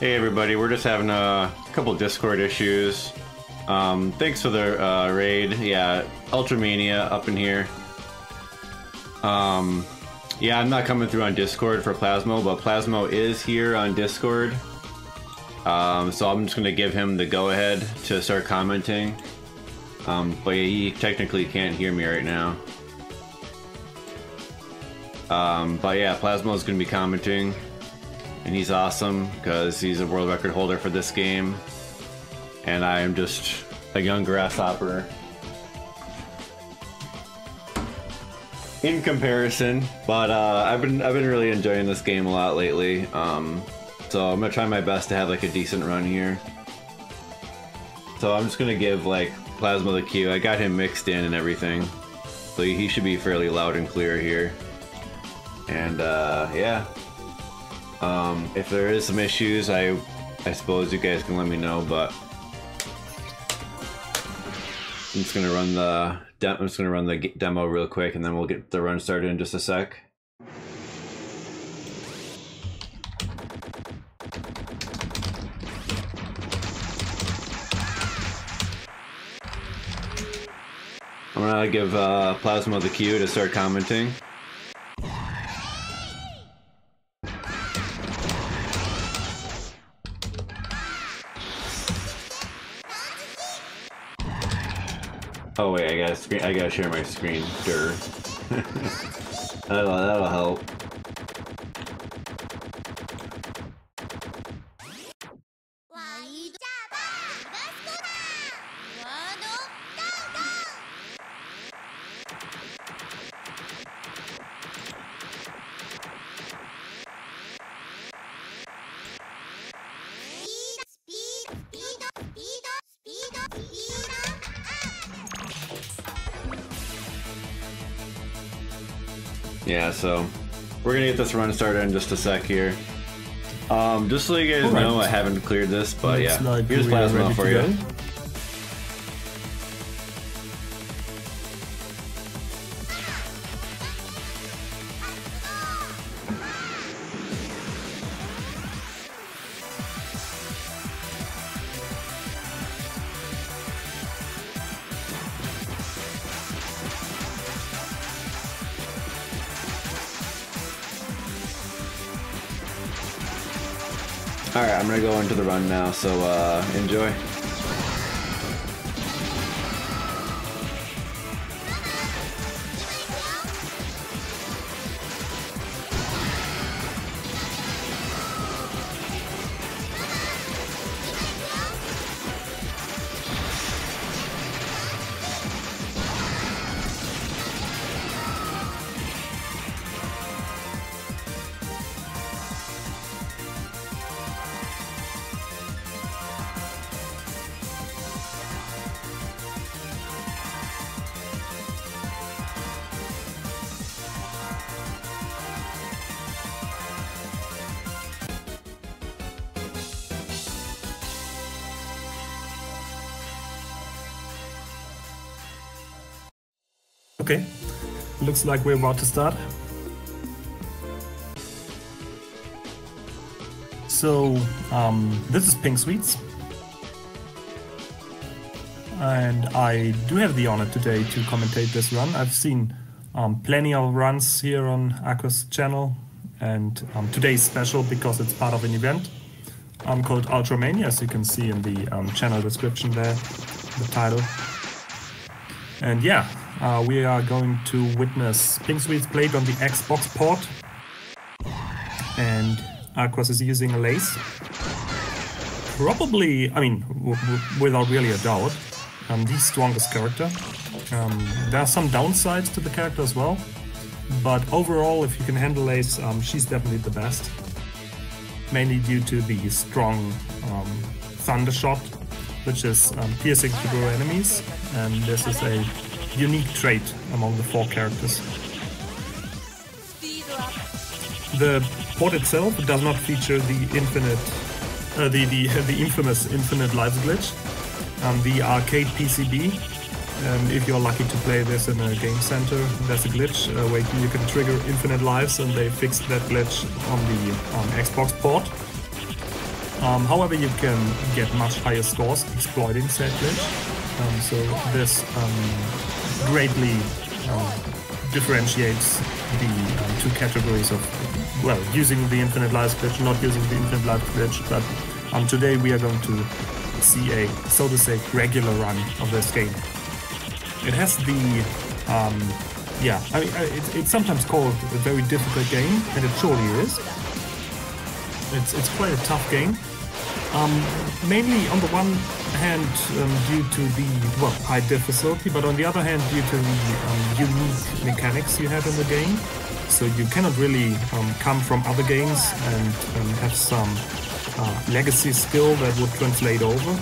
Hey everybody, we're just having a couple Discord issues. Thanks for the raid. Yeah, Ultramania up in here. Yeah, I'm not coming through on Discord for Plasmo, but Plasmo is here on Discord. So I'm just gonna give him the go-ahead to start commenting. But he technically can't hear me right now. But yeah, Plasmo's gonna be commenting. And he's awesome because he's a world record holder for this game, and I am just a young grasshopper in comparison. But I've been really enjoying this game a lot lately. So I'm gonna try my best to have like a decent run here. So I'm just gonna give like Plasma the cue. I got him mixed in and everything, so he should be fairly loud and clear here. And yeah. If there is some issues, I suppose you guys can let me know, but I'm just gonna run the demo real quick, and then we'll get the run started in just a sec. I'm gonna give Plasma the cue to start commenting. Oh wait, I gotta share my screen. Durr. that'll help. Yeah, so we're gonna get this run started in just a sec here. Just so you guys know, I haven't cleared this, but yeah, here's Plasma for you. Alright, I'm gonna go into the run now, so enjoy. Okay, looks like we're about to start. So, this is Pink Sweets. And I do have the honor today to commentate this run. I've seen plenty of runs here on Aquas channel, and today's special because it's part of an event called Ultramania, as you can see in the channel description there, the title. And yeah, we are going to witness Pink Sweets played on the Xbox port, and Aquas is using a lace. Probably, I mean, without really a doubt, the strongest character. There are some downsides to the character as well, but overall, if you can handle lace, she's definitely the best. Mainly due to the strong Thunder Shot, which is piercing through enemies, and this is a unique trait among the 4 characters. The port itself does not feature the infamous infinite lives glitch. The arcade PCB, if you're lucky to play this in a game center, there's a glitch where you can trigger infinite lives, and they fixed that glitch on the Xbox port. However, you can get much higher scores exploiting said glitch. So this greatly differentiates the two categories of, well, using the infinite lives glitch, not using the infinite lives glitch. But today we are going to see a, so to say, regular run of this game. It has the, yeah, I mean, it's sometimes called a very difficult game, and it surely is. It's quite a tough game. Mainly on the one hand due to the, well, high difficulty, but on the other hand due to the unique mechanics you have in the game. So you cannot really come from other games and have some legacy skill that would translate over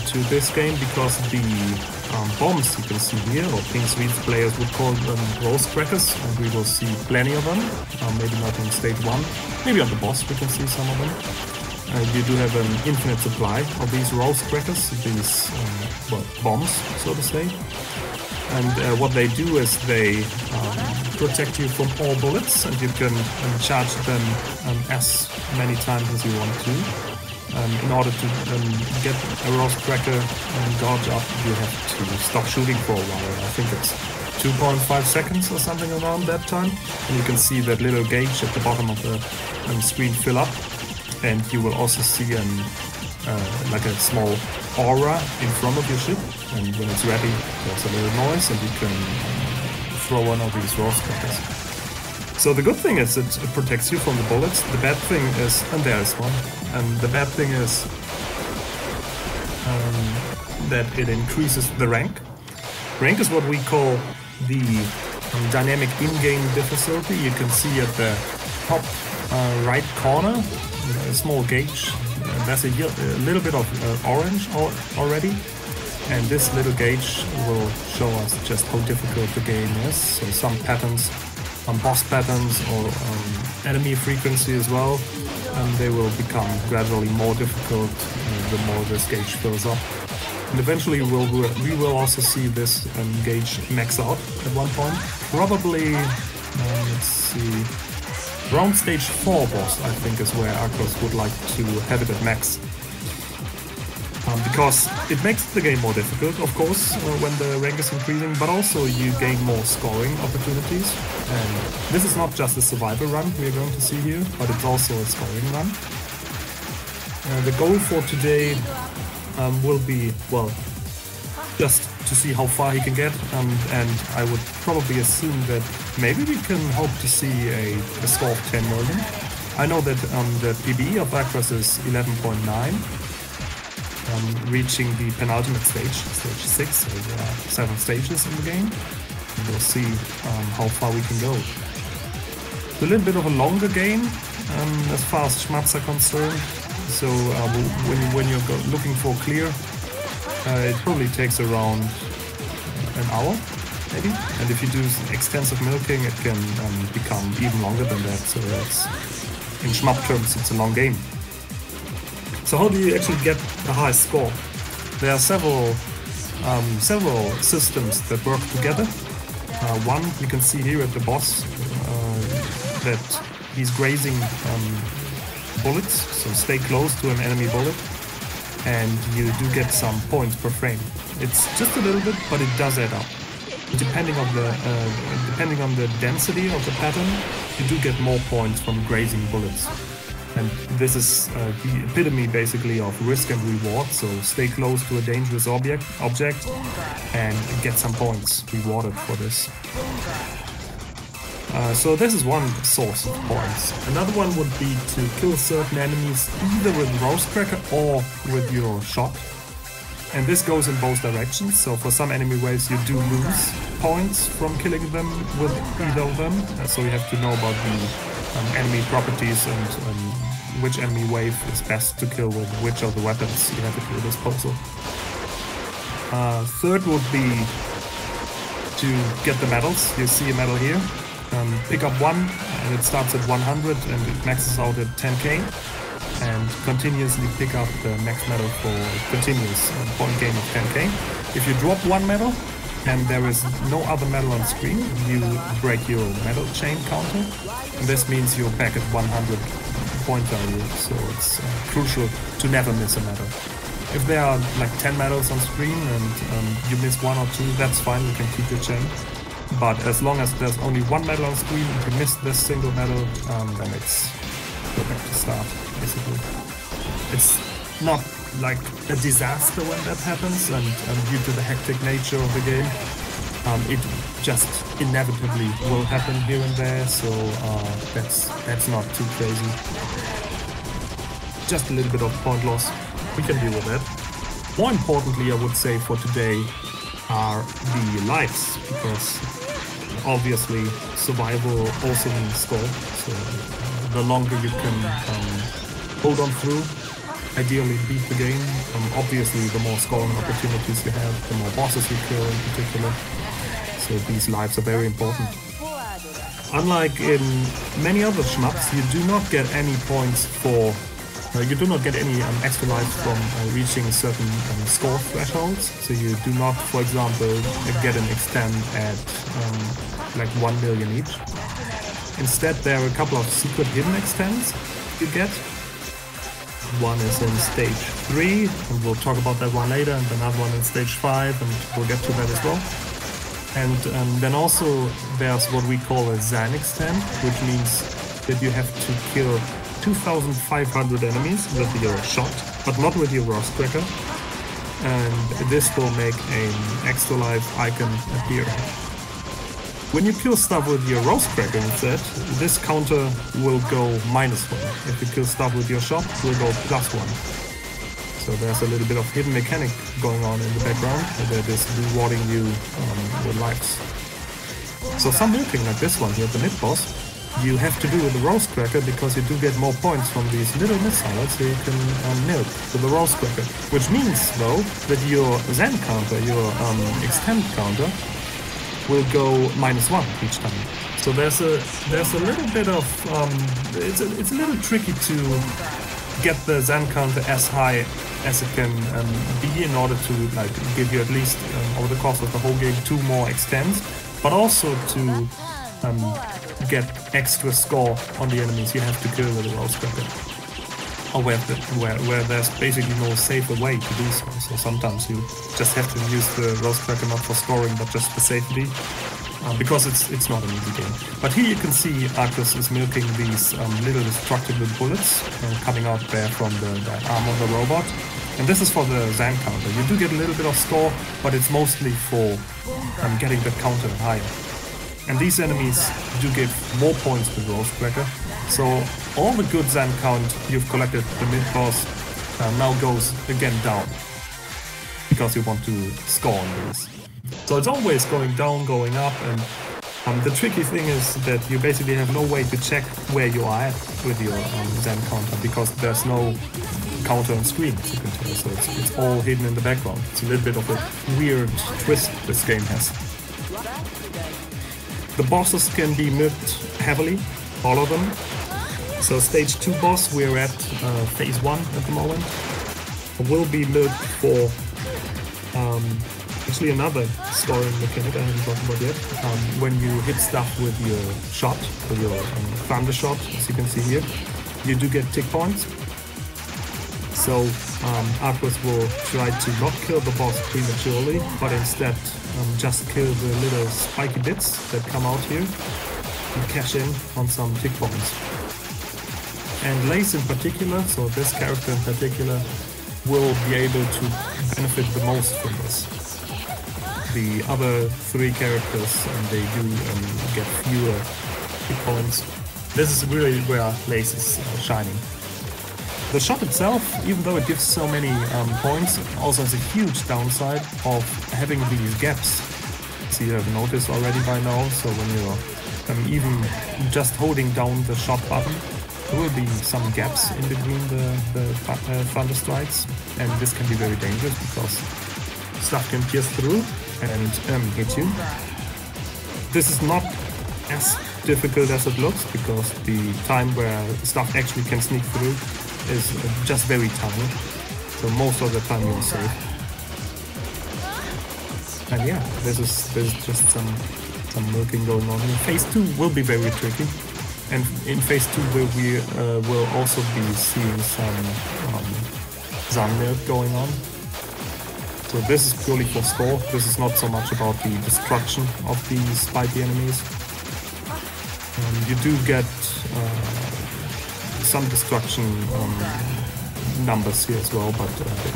to this game, because the bombs you can see here, or Pink Swedes players would call them rose crackers, and we will see plenty of them. Maybe not in stage 1, maybe on the boss we can see some of them. You do have an infinite supply of these rose crackers, these well, bombs, so to say. And what they do is they protect you from all bullets, and you can charge them as many times as you want to. In order to get a rose cracker dodge up, you have to stop shooting for a while. I think it's 2.5 seconds or something around that time. And you can see that little gauge at the bottom of the screen fill up. And you will also see like a small aura in front of your ship, and when it's ready there's a little noise and you can throw one of these rose crackers. So the good thing is it protects you from the bullets. The bad thing is, and there is one, and the bad thing is that it increases the rank. Rank is what we call the dynamic in-game difficulty. You can see at the top right corner a small gauge. There's a little bit of orange already, and this little gauge will show us just how difficult the game is. So some patterns, boss patterns, or enemy frequency as well, they will become gradually more difficult the more this gauge fills up. And eventually we will also see this gauge max out at one point. Probably, let's see, around stage 4 boss, I think, is where Aquas would like to have it at max. Because it makes the game more difficult, of course, when the rank is increasing, but also you gain more scoring opportunities. And this is not just a survival run we are going to see here, but it's also a scoring run. The goal for today will be, well, just to see how far he can get, and I would probably assume that maybe we can hope to see a score of 10 million. I know that the PB of Aquas is 11.9, reaching the penultimate stage, stage 6, so there are 7 stages in the game. And we'll see how far we can go. It's a little bit of a longer game as far as shmups are concerned, so when you're looking for clear, it probably takes around an hour, maybe. And if you do extensive milking, it can become even longer than that. So that's, in shmup terms, it's a long game. So how do you actually get the highest score? There are several systems that work together. One you can see here at the boss, that he's grazing bullets, so stay close to an enemy bullet, and you do get some points per frame. It's just a little bit, but it does add up. Depending on the density of the pattern, you do get more points from grazing bullets. And this is the epitome basically of risk and reward, so stay close to a dangerous object and get some points rewarded for this. So this is one source of points. Another one would be to kill certain enemies either with Rose Cracker or with your shot. And this goes in both directions, so for some enemy waves you do lose points from killing them with either of them. So you have to know about the enemy properties and which enemy wave is best to kill with which of the weapons you have at your disposal. Third would be to get the medals. You see a medal here. Pick up one, and it starts at 100 and it maxes out at 10k. And continuously pick up the max medal for continuous point gain of 10k. If you drop one medal and there is no other medal on screen, you break your medal chain counter. And this means you're back at 100 point value, so it's crucial to never miss a medal. If there are like 10 medals on screen and you miss 1 or 2, that's fine, you can keep your chain. But as long as there's only 1 medal on screen, if you miss this single medal, then it's go back to start, basically. It's not like a disaster when that happens, and due to the hectic nature of the game, it just inevitably will happen here and there, so that's not too crazy. Just a little bit of point loss, we can deal with that. More importantly, I would say for today are the lives, because obviously survival also means score, so the longer you can hold on through, ideally beat the game. Obviously the more scoring opportunities you have, the more bosses you kill in particular. So these lives are very important. Unlike in many other shmups, you do not get any points for... you do not get any extra lives from reaching certain score thresholds. So you do not, for example, get an extend at like 1 million each. Instead, there are a couple of secret hidden extends you get. One is in stage 3, and we'll talk about that one later, and another one in stage 5, and we'll get to that as well. And then also there's what we call a Zan extend, which means that you have to kill 2,500 enemies with your shot, but not with your Roast Cracker. And this will make an extra life icon appear. When you kill stuff with your Roast Cracker instead, this counter will go -1. If you kill stuff with your shot, it will go +1. So there's a little bit of hidden mechanic going on in the background that is rewarding you with lives. So some milking like this one here at the mid-boss, you have to do with the Roast Cracker because you do get more points from these little missiles so you can milk with the Roast Cracker. Which means, though, that your Zen counter, your extend counter, will go -1 each time. So there's a little bit of it's a little tricky to get the Zen counter as high as it can be in order to like give you at least over the course of the whole game 2 more extends, but also to get extra score on the enemies you have to kill with the Roast Cracker. Or where there's basically no safer way to do so. So sometimes you just have to use the Roast Cracker not for scoring but just for safety, because it's not an easy game. But here you can see Aquas is milking these little destructible bullets coming out there from the arm of the robot. And this is for the Zan counter. You do get a little bit of score, but it's mostly for getting the counter higher. And these enemies do give more points to Roast Cracker. So all the good Zan count you've collected at the mid-boss now goes again down, because you want to score on these. So it's always going down, going up, and the tricky thing is that you basically have no way to check where you are at with your Zan counter, because there's no counter on screen, as you can tell, so it's all hidden in the background. It's a little bit of a weird twist this game has. The bosses can be milked heavily, all of them. So stage 2 boss, we're at phase 1 at the moment. Will be milked for actually another scoring mechanic I haven't talked about yet. When you hit stuff with your shot, with your thunder shot, as you can see here, you do get tick points. So Aquas will try to not kill the boss prematurely, but instead just kill the little spiky bits that come out here and cash in on some tick points. And Lace in particular, so this character in particular, will be able to benefit the most from this. The other 3 characters, they do get fewer hit points. This is really where Lace is shining. The shot itself, even though it gives so many points, also has a huge downside of having these gaps. So you have noticed already by now, so when you're even just holding down the shot button, there will be some gaps in between the thunder strikes, and this can be very dangerous because stuff can pierce through and hit you. This is not as difficult as it looks, because the time where stuff actually can sneak through is just very tiny, so most of the time you're safe. And yeah, there's just some milking going on here. Phase 2 will be very tricky. And in phase 2 we will also be seeing some Zanmir going on. So this is purely for score. This is not so much about the destruction of the spiky enemies. You do get some destruction numbers here as well, but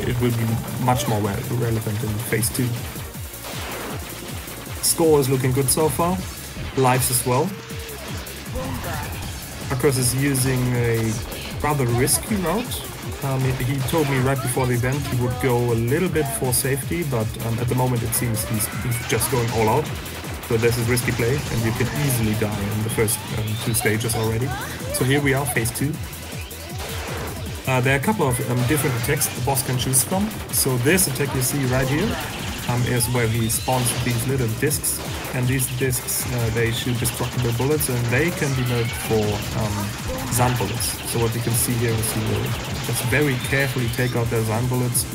it will be much more relevant in phase 2. Score is looking good so far. Lives as well. Aquas is using a rather risky route. He told me right before the event he would go a little bit for safety, but at the moment it seems he's just going all out. So this is risky play, and you can easily die in the first 2 stages already. So here we are, phase 2. There are a couple of different attacks the boss can choose from. So this attack you see right here is where he spawns these little discs, and these discs they shoot destructible bullets, and they can be made for Zan bullets. So what you can see here is he will just very carefully take out their Zan bullets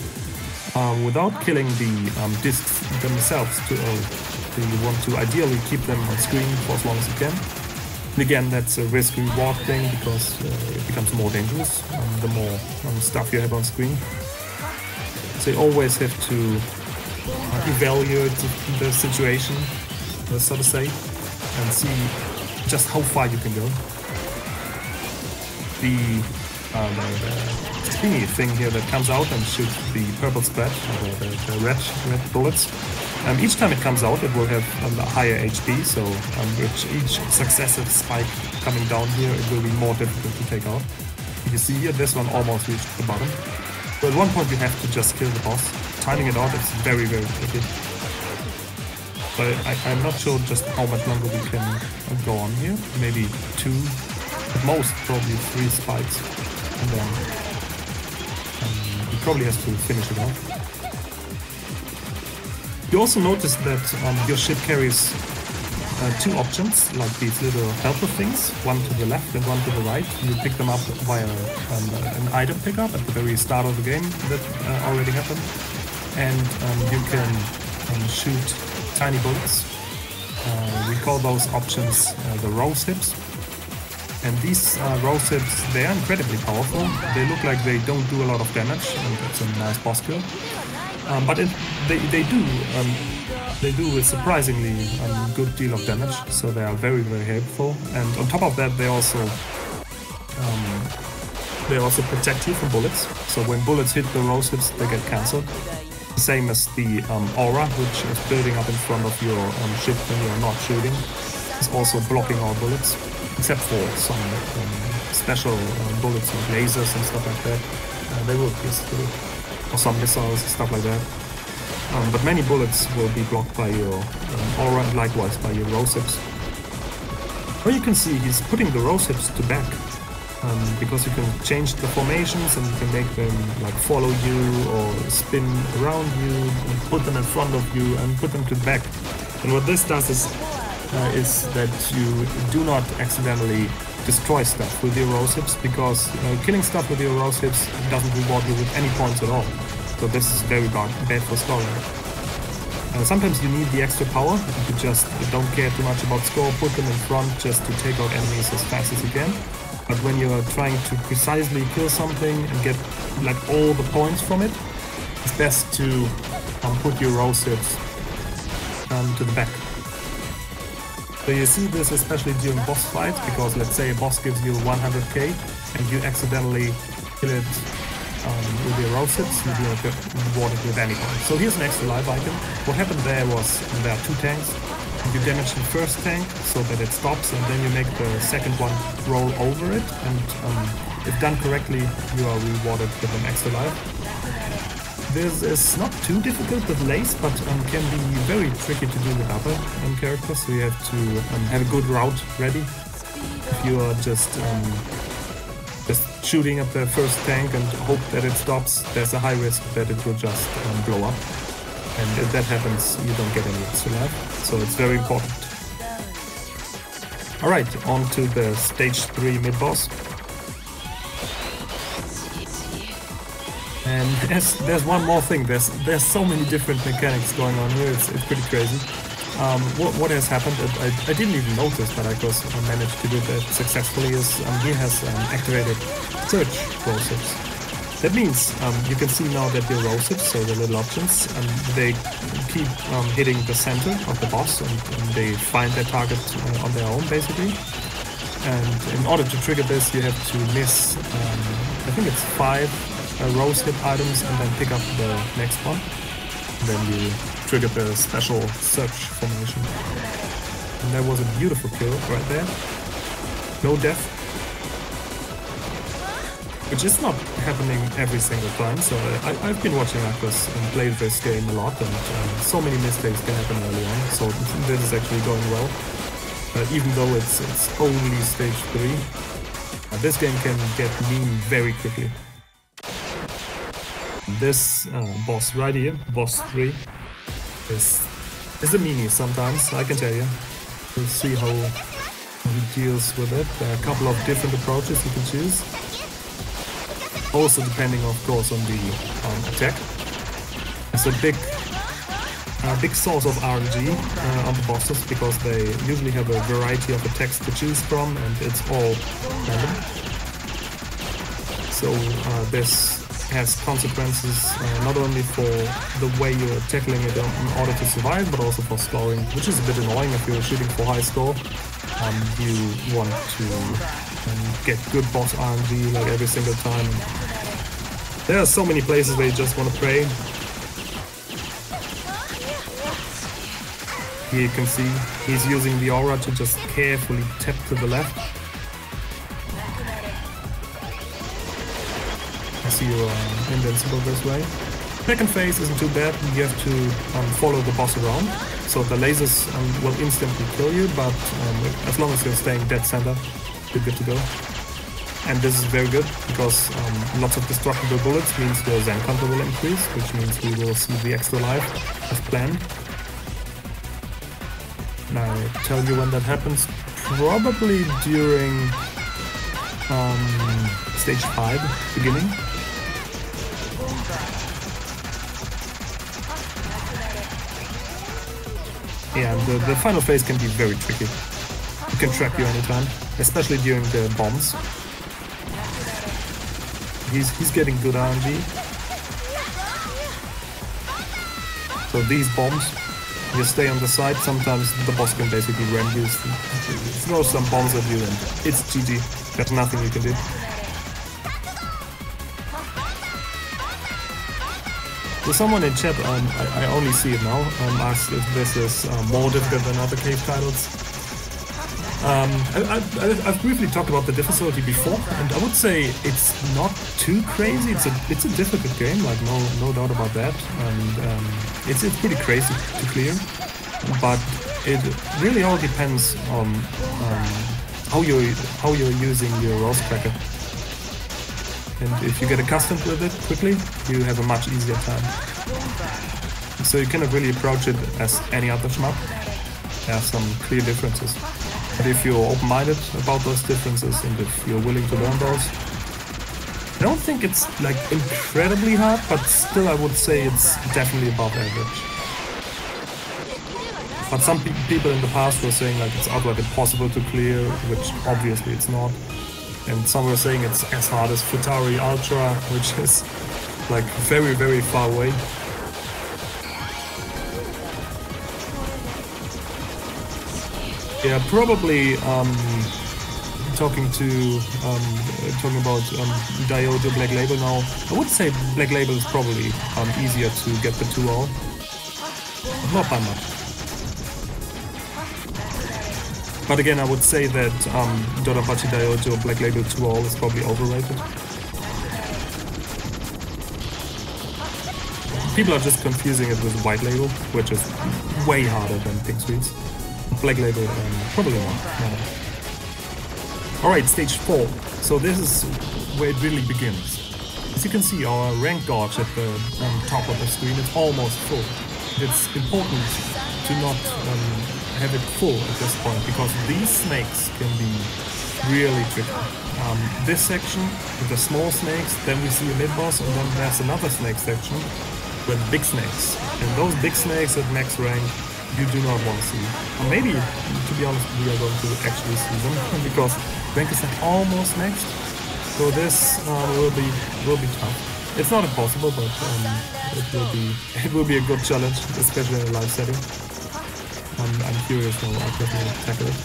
without killing the discs themselves too early. So you want to ideally keep them on screen for as long as you can. And again, that's a risk-reward thing, because it becomes more dangerous the more stuff you have on screen. So you always have to evaluate the situation, so to say, and see just how far you can go. The thingy thing here that comes out and shoots the purple spread, or the red bullets. Each time it comes out, it will have a higher HP, so with each successive spike coming down here, it will be more difficult to take out. You see here, this one almost reached the bottom. So at one point you have to just kill the boss. Timing it out is very, very tricky. But I'm not sure just how much longer we can go on here. Maybe 2, at most probably 3 spikes. And then he probably has to finish it off. You also notice that your ship carries 2 options, like these little helper things, one to the left and one to the right. You pick them up via an item pickup at the very start of the game that already happened. And you can shoot tiny bullets. We call those options the rose hips. And these rose hips, they are incredibly powerful. They look like they don't do a lot of damage, and that's a nice boss kill. But they do a surprisingly good deal of damage, so they are very, very helpful. And on top of that, they also protect you from bullets. So when bullets hit the rose hips, they get cancelled. Same as the aura, which is building up in front of your ship when you are not shooting, is also blocking all bullets, except for some special bullets like lasers and stuff like that. They will pierce through, or some missiles and stuff like that. But many bullets will be blocked by your aura, and likewise by your rose hips. Well, you can see he's putting the rose hips to back. Because you can change the formations and you can make them like follow you or spin around you and put them in front of you and put them to the back. And what this does is that you do not accidentally destroy stuff with your rose hips, because killing stuff with your rose hips doesn't reward you with any points at all. So this is very bad for scoring. Sometimes you need the extra power. You just don't care too much about score, put them in front just to take out enemies as fast as you can. But when you are trying to precisely kill something and get like all the points from it, it's best to put your rose hips to the back. So you see this especially during boss fights, because let's say a boss gives you 100k and you accidentally kill it with your rose hips, you do not get rewarded with any points. So here's an extra life icon. What happened there was there are 2 tanks. You damage the first tank so that it stops, and then you make the second one roll over it, and if done correctly you are rewarded with an extra life. This is not too difficult with Lace, but can be very tricky to do with other characters, so you have to have a good route ready. If you are just shooting at the first tank and hope that it stops, there's a high risk that it will just blow up. And if that happens, you don't get any extra life, so it's very important. Alright, on to the stage 3 mid-boss. And there's one more thing, there's so many different mechanics going on here, it's pretty crazy. what has happened, I didn't even notice, but Aquas managed to do that successfully, is he has activated search rosets. That means you can see now that the rosets, so the little options, they keep hitting the center of the boss, and they find their target on their own, basically. And in order to trigger this, you have to miss, I think it's 5 rose hit items, and then pick up the next one. And then you trigger the special search formation. And that was a beautiful kill right there. No death. Which is not happening every single time, so I've been watching Aquas and played this game a lot, and so many mistakes can happen early on, so this is actually going well. Even though it's only stage 3, this game can get mean very quickly. This boss right here, boss 3, is a meanie sometimes, I can tell you. We'll see how he deals with it. There are a couple of different approaches you can choose. Also depending, of course, on the attack. It's a big source of RNG on the bosses, because they usually have a variety of attacks to choose from, and it's all random. So this has consequences not only for the way you're tackling it in order to survive, but also for scoring, which is a bit annoying if you're shooting for high score. You want to get good boss RNG like every single time. There are so many places where you just want to pray. Here you can see he's using the aura to just carefully tap to the left. I see you're invincible this way. Second phase isn't too bad, you have to follow the boss around. So the lasers will instantly kill you, but as long as you're staying dead center, you're good to go. And this is very good, because lots of destructible bullets means the Zen counter will increase, which means we will see the extra life as planned. And I'll tell you when that happens, probably during stage 5 beginning. Yeah, the final phase can be very tricky. It can trap you anytime, especially during the bombs. He's getting good RNG. So these bombs, you stay on the side, sometimes the boss can basically ram you, throw some bombs at you, and it's GG. There's nothing you can do. So someone in chat, I only see it now, asked if this is more difficult than other cave titles. I've briefly talked about the difficulty before, and I would say it's not too crazy. It's a difficult game, like no doubt about that, and it's pretty crazy to clear. But it really all depends on how you're using your rose cracker. And if you get accustomed with it quickly, you have a much easier time. So you cannot really approach it as any other shmup. There are some clear differences. But if you're open-minded about those differences, and if you're willing to learn those, I don't think it's like incredibly hard, but still I would say it's definitely above average. But some people in the past were saying like it's outright impossible to clear, which obviously it's not. And some were saying it's as hard as Futari Ultra, which is like very, very far away. Yeah, probably talking about Diojo Black Label now. I would say Black Label is probably easier to get the 2-0. Not by much. But again, I would say that Dorabachi Diojo Black Label 2-0 is probably overrated. People are just confusing it with White Label, which is way harder than Pink Sweets. Black Label, probably not. No. Alright, stage 4. So this is where it really begins. As you can see, our rank gauge at the top of the screen is almost full. It's important to not have it full at this point, because these snakes can be really tricky. This section with the small snakes, then we see a mid-boss, and then there's another snake section with big snakes. And those big snakes at max rank you do not want to see. Or maybe, to be honest, we are going to actually see them because rank is like almost next. So this will be tough. It's not impossible, but it will be a good challenge, especially in a live setting. I'm curious how Aquas will tackle it.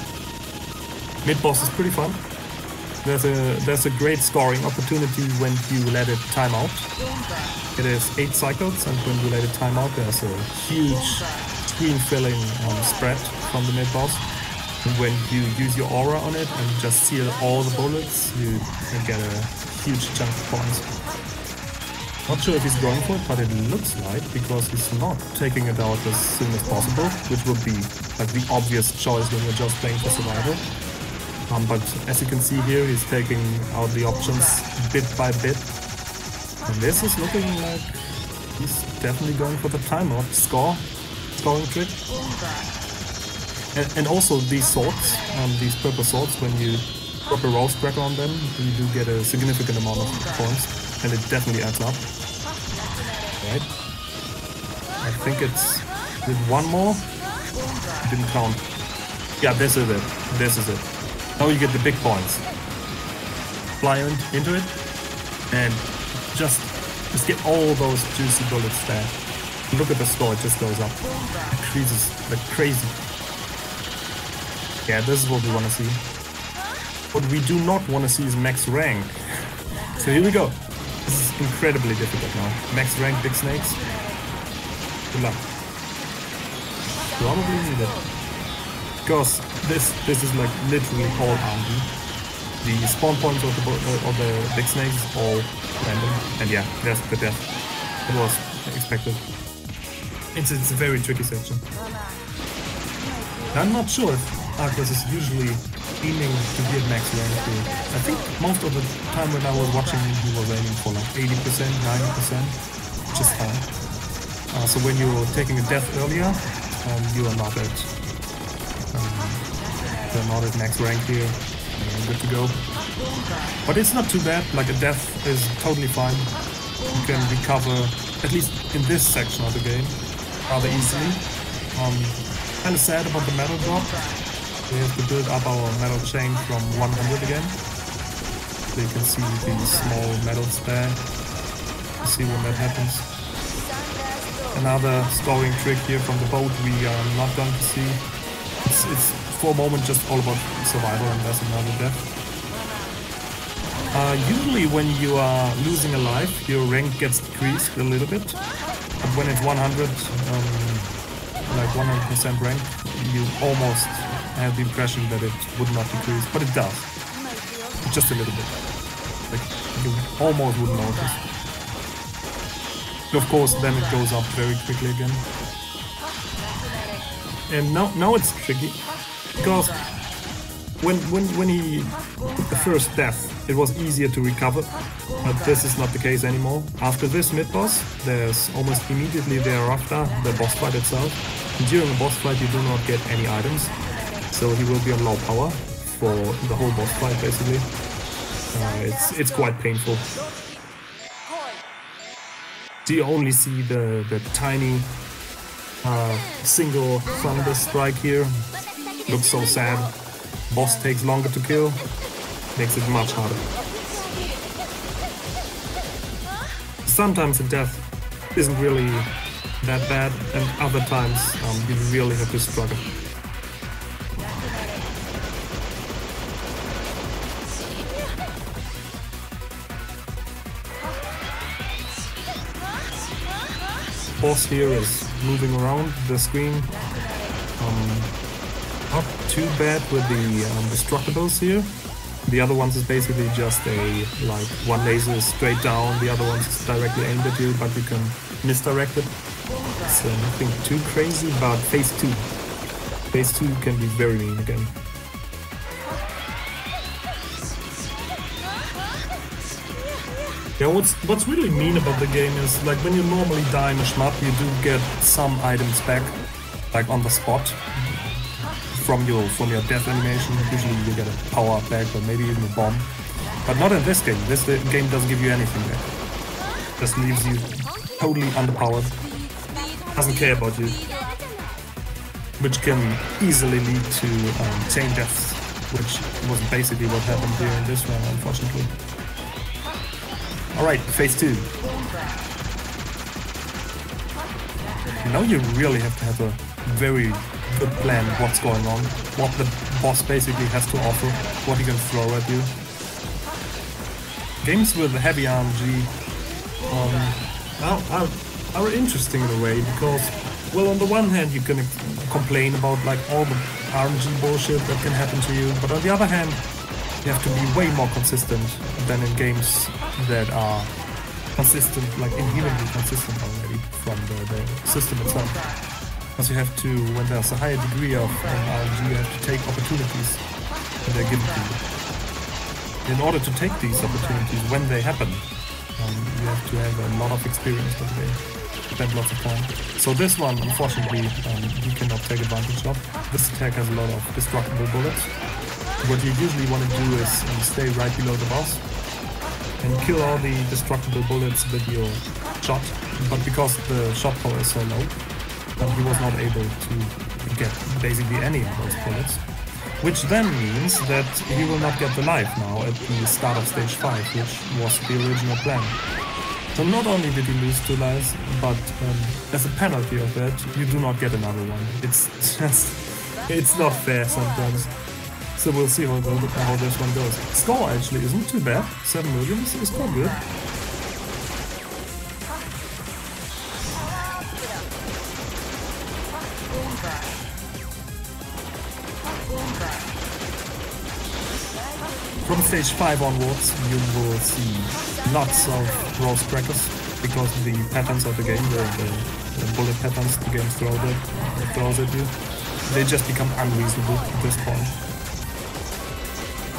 Mid boss is pretty fun. There's a great scoring opportunity when you let it time out. It is 8 cycles, and when you let it time out, there's a huge screen-filling spread from the mid boss. And when you use your aura on it and just seal all the bullets, you can get a huge chunk of points. Not sure if he's going for it, but it looks like, because he's not taking it out as soon as possible, which would be like the obvious choice when you're just playing for survival. But as you can see here, he's taking out the options bit by bit. And this is looking like he's definitely going for the timeout scoring trick. And also these swords, these purple swords, when you drop a roast cracker on them, you do get a significant amount of points, and it definitely adds up. Right? I think it's with one more. Didn't count. Yeah, this is it. This is it. Now you get the big points. Fly into it, and just get all those juicy bullets there. Look at the score, it just goes up. It increases like crazy. Yeah, this is what we want to see. What we do not want to see is max rank. So here we go. This is incredibly difficult now. Max rank big snakes. Good luck. Probably need it. Because this is like literally all RNG. The spawn points of the big snakes is all random. And yeah, there's the death. It was expected. It's a very tricky section. I'm not sure if Aquas is usually aiming to be at max rank here. I think most of the time when I was watching him, he was aiming for like 80%, 90%, which is fine. So when you're taking a death earlier, you are not at max rank here. Good to go. But it's not too bad. Like a death is totally fine. You can recover, at least in this section of the game, rather easily. Kind of sad about the metal drop. We have to build up our metal chain from 100 again. So you can see these small medals there. See when that happens. Another scoring trick here from the boat we are not going to see. It's for a moment just all about survival, and there's another death. Usually when you are losing a life, your rank gets decreased a little bit. But when it's 100, like 100% rank, you almost have the impression that it would not decrease, but it does. Just a little bit. Like, you almost wouldn't notice. Of course, then it goes up very quickly again. And now it's tricky, because when he took the first death, it was easier to recover, but this is not the case anymore. After this mid-boss, there's almost immediately thereafter the boss fight itself. And during the boss fight, you do not get any items, so he will be on low power for the whole boss fight, basically. It's quite painful. So you only see the tiny single thunder strike here. Looks so sad. Boss takes longer to kill, makes it much harder. Sometimes the death isn't really that bad, and other times you really have to struggle. Boss here is moving around the screen. Not too bad with the destructibles here. The other ones is basically just like one laser is straight down, the other one's is directly aimed at you, but you can misdirect it. It's nothing too crazy, but phase 2. Phase 2 can be very mean again. Yeah, what's really mean about the game is, like, when you normally die in a shmup, you do get some items back, like on the spot, from your death animation. Usually you get a power up back, or maybe even a bomb. But not in this game. This game doesn't give you anything back. Just leaves you totally underpowered. Doesn't care about you. which can easily lead to chain deaths, which was basically what happened here in this round, unfortunately. Alright, phase 2. Now you really have to have a very good plan what's going on, what the boss basically has to offer, what he can throw at you. Games with heavy RNG are interesting in a way, because, well, on the one hand you can complain about like all the RNG bullshit that can happen to you, but on the other hand you have to be way more consistent than in games that are consistent, like inherently consistent already from the system itself. Because you have to, when there's a higher degree of RNG, you have to take opportunities when they're given to you. In order to take these opportunities when they happen, you have to have a lot of experience with the game, spend lots of time. So this one, unfortunately, you cannot take advantage of. This attack has a lot of destructible bullets. What you usually want to do is stay right below the boss and kill all the destructible bullets with your shot, but because the shot power is so low, he was not able to get basically any of those bullets, which then means that he will not get the life now at the start of stage 5, which was the original plan. So not only did he lose 2 lives, but as a penalty of that, you do not get another one. It's just, it's not fair sometimes. So we'll see how this one goes. Score actually isn't too bad. 7 million is quite good. From stage 5 onwards, you will see lots of rose crackers, because the patterns of the game, the bullet patterns the game throws at you, they just become unreasonable at this point.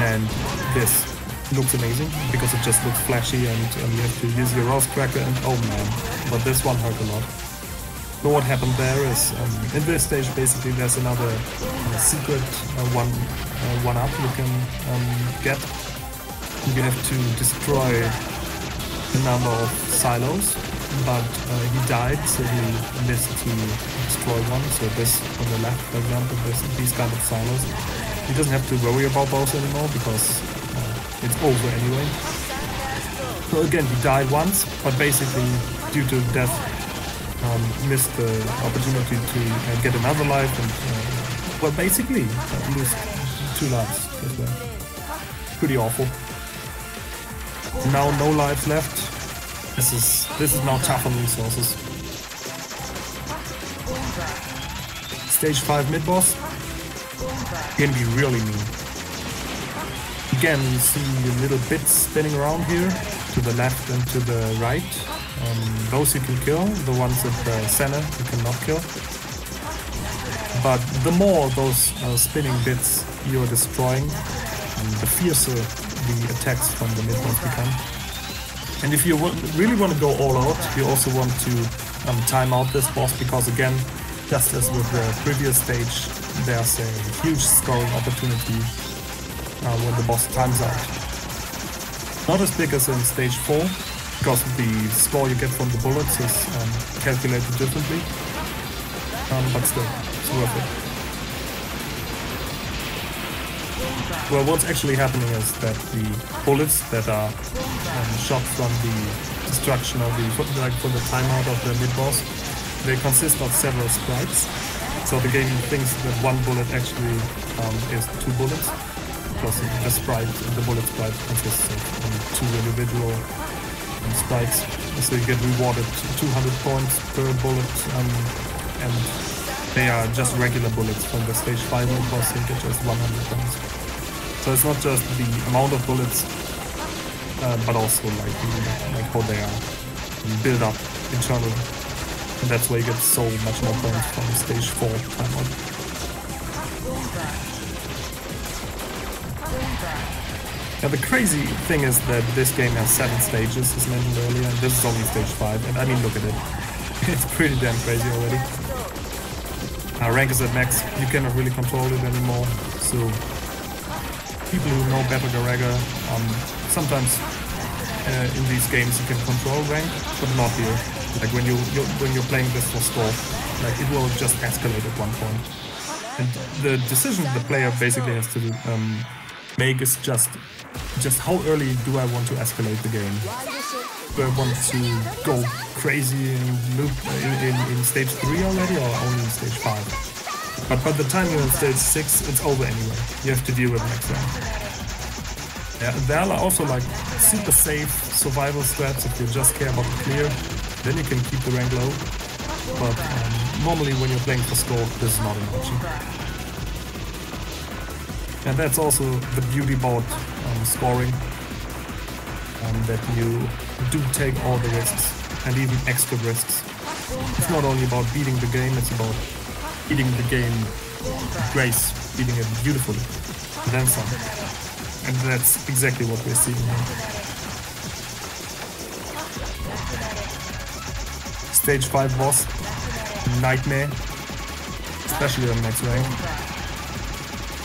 And this looks amazing because it just looks flashy, and you have to use your rose cracker, and oh man, but this one hurt a lot. But what happened there is, in this stage basically there's another secret one-up you can get. You have to destroy a number of silos, but he died, so he missed to destroy one. So this on the left, for example, these kind of silos. He doesn't have to worry about those anymore because it's over anyway. So again, he died once, but basically due to death missed the opportunity to get another life, and well, basically lose 2 lives as well. Pretty awful. Now no lives left. This is now tough on resources. Stage 5 mid-boss can be really mean. Again, you see little bits spinning around here, to the left and to the right. Those you can kill, the ones at the center you cannot kill. But the more those spinning bits you're destroying, the fiercer the attacks from the mid-boss become. And if you really want to go all out, you also want to time out this boss, because again, just as with the previous stage, there's a huge scoring opportunity when the boss times out. Not as big as in stage 4, because the score you get from the bullets is calculated differently, but still, it's worth it. Well, what's actually happening is that the bullets that are shot from the destruction of from the timeout of the mid-boss, they consist of several sprites. So the game thinks that one bullet actually is 2 bullets, plus the bullet sprite consists of 2 individual sprites. So you get rewarded 200 points per bullet, and they are just regular bullets. From the stage 5 mid-boss, you get just 100 points. So it's not just the amount of bullets, but also like how they are built up internally. And that's why you get so much more points from stage 4 timeout. Now the crazy thing is that this game has 7 stages, as mentioned earlier, and this is only stage 5, and I mean, look at it. It's pretty damn crazy already. Rank is at max, you cannot really control it anymore, so people who know better Garaga, sometimes in these games you can control rank, but not here. Like when you're playing this for score, like it will just escalate at one point. And the decision the player basically has to make is just how early do I want to escalate the game? Do I want to go crazy and loop in stage 3 already, or only in stage 5? But by the time you're in stage 6, it's over anyway. You have to deal with next round. Yeah, there are also like super safe survival strats if you just care about the clear. Then you can keep the rank low. But normally when you're playing for score, this is not an option. And that's also the beauty about scoring, that you do take all the risks, and even extra risks. It's not only about beating the game, it's about beating the game with grace, beating it beautifully, and then some. And that's exactly what we're seeing here. Stage 5 boss, nightmare, especially on next rank.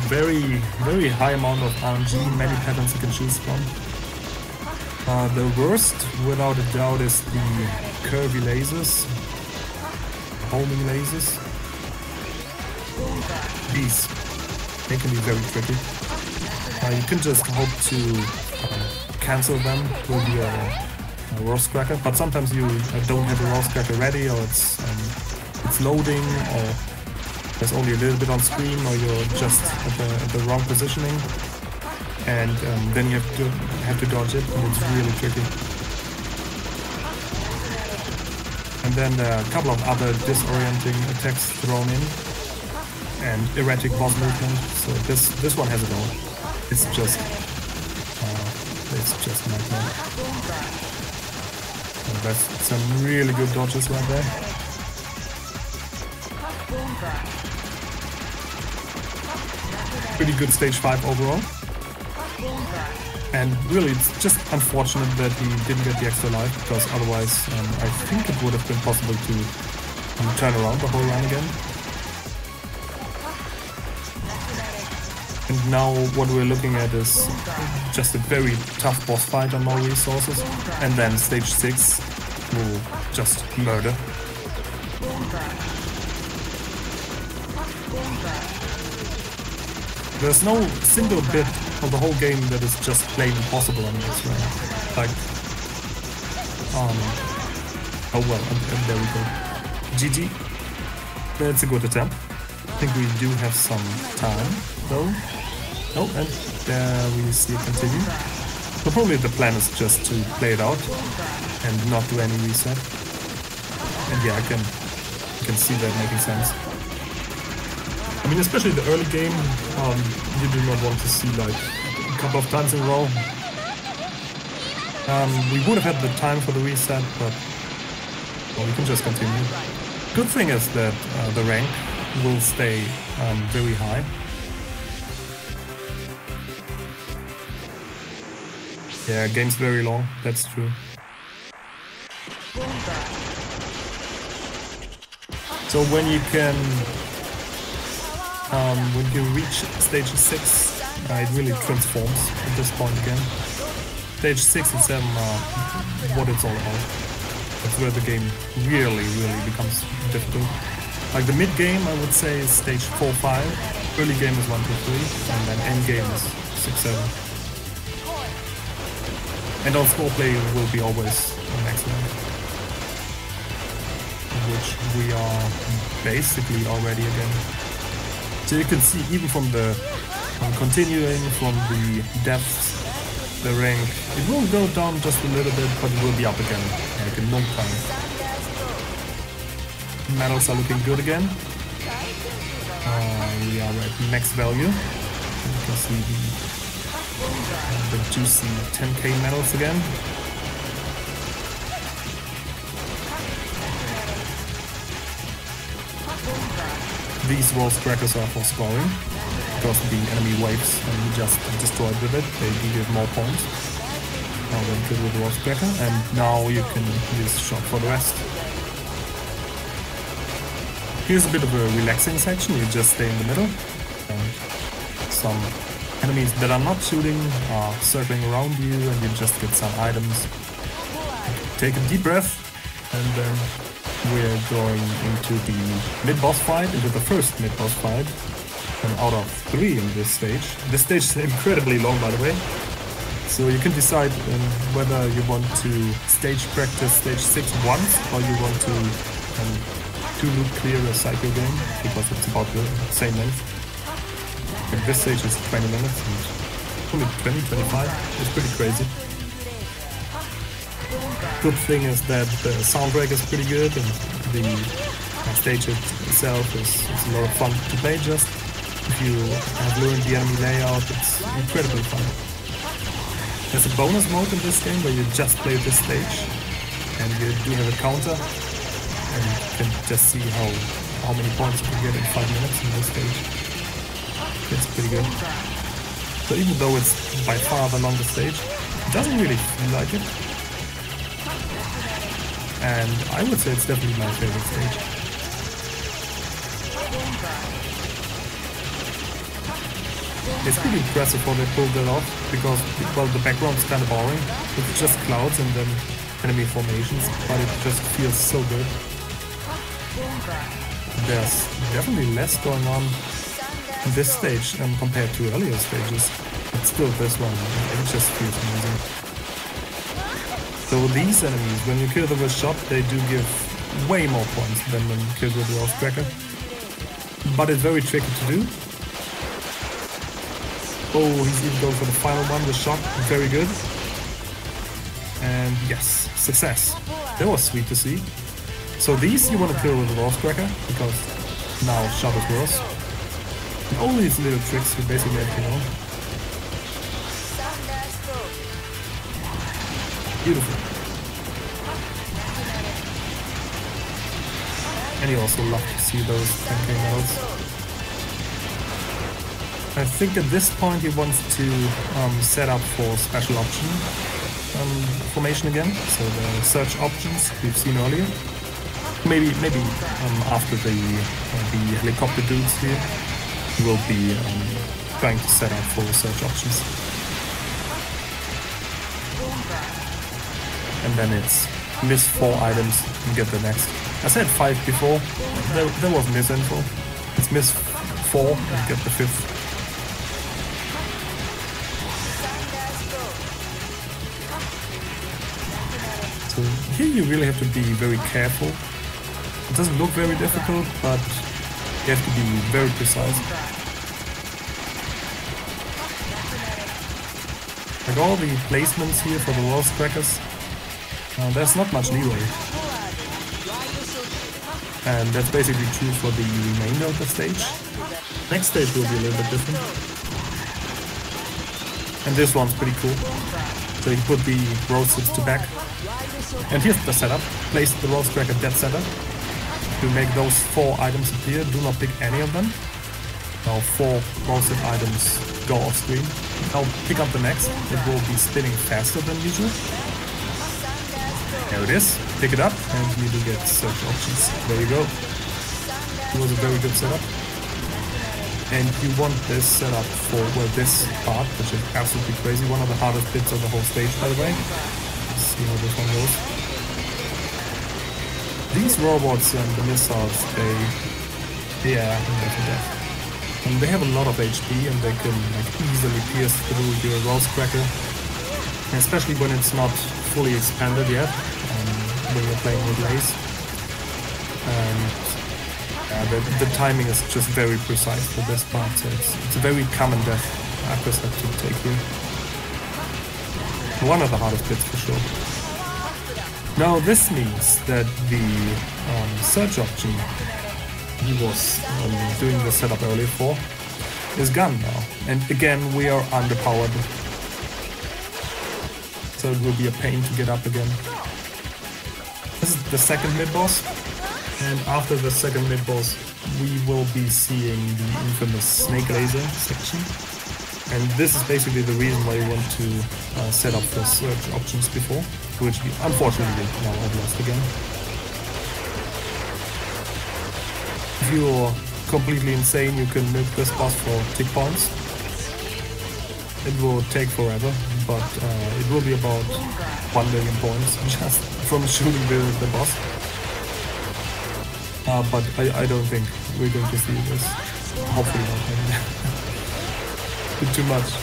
Very high amount of RNG, many patterns you can choose from. The worst, without a doubt, is the curvy lasers, homing lasers. These, they can be very tricky. You can just hope to cancel them with your roast cracker, but sometimes you don't have a roast cracker ready, or it's loading, or there's only a little bit on screen, or you're just at the wrong positioning, and then you have to dodge it, and it's really tricky. And then there are a couple of other disorienting attacks thrown in, and erratic boss movement. So this one has it all. It's just nightmare. And that's some really good dodges right there. Pretty good stage 5 overall. And really, it's just unfortunate that he didn't get the extra life, because otherwise I think it would have been possible to turn around the whole run again. And now what we're looking at is just a very tough boss fight on no resources, and then stage 6 will just murder. There's no single bit of the whole game that is just plain impossible on this round. Like, oh well, and there we go. GG. That's a good attempt. I think we do have some time, though. Oh, and there we see it continue. So probably the plan is just to play it out and not do any reset. And yeah, I can see that making sense. I mean, especially the early game, you do not want to see like a couple of times in a row. We would have had the time for the reset, but well, we can just continue. Good thing is that the rank will stay very high. Yeah, game's very long, that's true. So when you reach stage 6, it really transforms at this point again. Stage 6 and 7 are what it's all about. That's where the game really becomes difficult. Like the mid game, I would say, is stage 4, 5. Early game is 1, 2, 3, and then end game is 6, 7. And on score play will be always the next round, which we are basically already again. So you can see even from the continuing from the depths, the rank, it will go down just a little bit, but it will be up again, like in no time. Medals are looking good again. We are at max value. You can see the juicy 10k medals again. These roast crackers are for scoring, because the enemy waves and you just destroyed with it, they give more points. Now then kill with the roast cracker, and now you can use shot for the rest. Here's a bit of a relaxing section, you just stay in the middle, and some enemies that are not shooting are circling around you, and you just get some items. Take a deep breath, and then we're going into the mid-boss fight, into the first mid-boss fight, and out of 3 in this stage. This stage is incredibly long, by the way, so you can decide whether you want to stage practice stage 6 once, or you want to loop clear a cycle game, because it's about the same length. And this stage is 20 minutes, and only 20-25, it's pretty crazy. Good thing is that the soundtrack is pretty good, and the stage itself is a lot of fun to play. Just if you have learned the enemy layout, it's incredibly fun. There's a bonus mode in this game where you just play this stage, and you do have a counter, and you can just see how many points you can get in 5 minutes in this stage. It's pretty good. So even though it's by far the longest stage, it doesn't really feel like it. And I would say it's definitely my favorite stage. It's pretty impressive how they pulled it off, because, well, the background's kind of boring. It's just clouds and then enemy formations, but it just feels so good. There's definitely less going on in this stage compared to earlier stages, but still this one, it just feels amazing. So these enemies, when you kill them with shot, they do give way more points than when you kill with the Rose Cracker. But it's very tricky to do. Oh, he's even going for the final one with shot, very good. And yes, success. That was sweet to see. So these you want to kill with the Rose Cracker, because now shot is worse. And all these little tricks you basically have to know. Beautiful. And you also love to see those 10k medals. I think at this point he wants to set up for special option formation again. So the search options we've seen earlier. Maybe after the helicopter dudes here, we'll be trying to set up for search options. And then it's miss 4 items and get the next. I said 5 before, there was misinfo. It's miss 4 and get the 5th. So here you really have to be very careful. It doesn't look very difficult, but you have to be very precise. Like all the placements here for the Rose Crackers, there's not much leeway. And that's basically true for the remainder of the stage. Next stage will be a little bit different. And this one's pretty cool. So you put the Rose Hits to back. And here's the setup. Place the Rose Cracker dead center. To make those 4 items appear, do not pick any of them. Now 4 Rose Hit items go off screen. Now pick up the next. It will be spinning faster than usual. There it is. Pick it up and you do get search options. There you go. It was a very good setup. And you want this setup for, well, this part, which is absolutely crazy. One of the hardest bits of the whole stage, by the way. Let's see how this one goes. These robots and the missiles, they are death. And they have a lot of HP and they can like easily pierce through your Rose Cracker. And especially when it's not fully expanded yet, when you're playing with lace. And the timing is just very precise for this part, so it's a very common death Aquas have to take here. One of the hardest bits for sure. Now this means that the search option he was doing the setup earlier for is gone now. And again we are underpowered. So it will be a pain to get up again. This is the second mid-boss. And after the second mid-boss, we will be seeing the infamous snake laser section. And this is basically the reason why you want to set up the search options before, which we unfortunately now have lost again. If you're completely insane, you can milk this boss for tick points. It will take forever, but it will be about 1 million points just from shooting the boss. but I don't think we're going to see this. Hopefully not. Too much.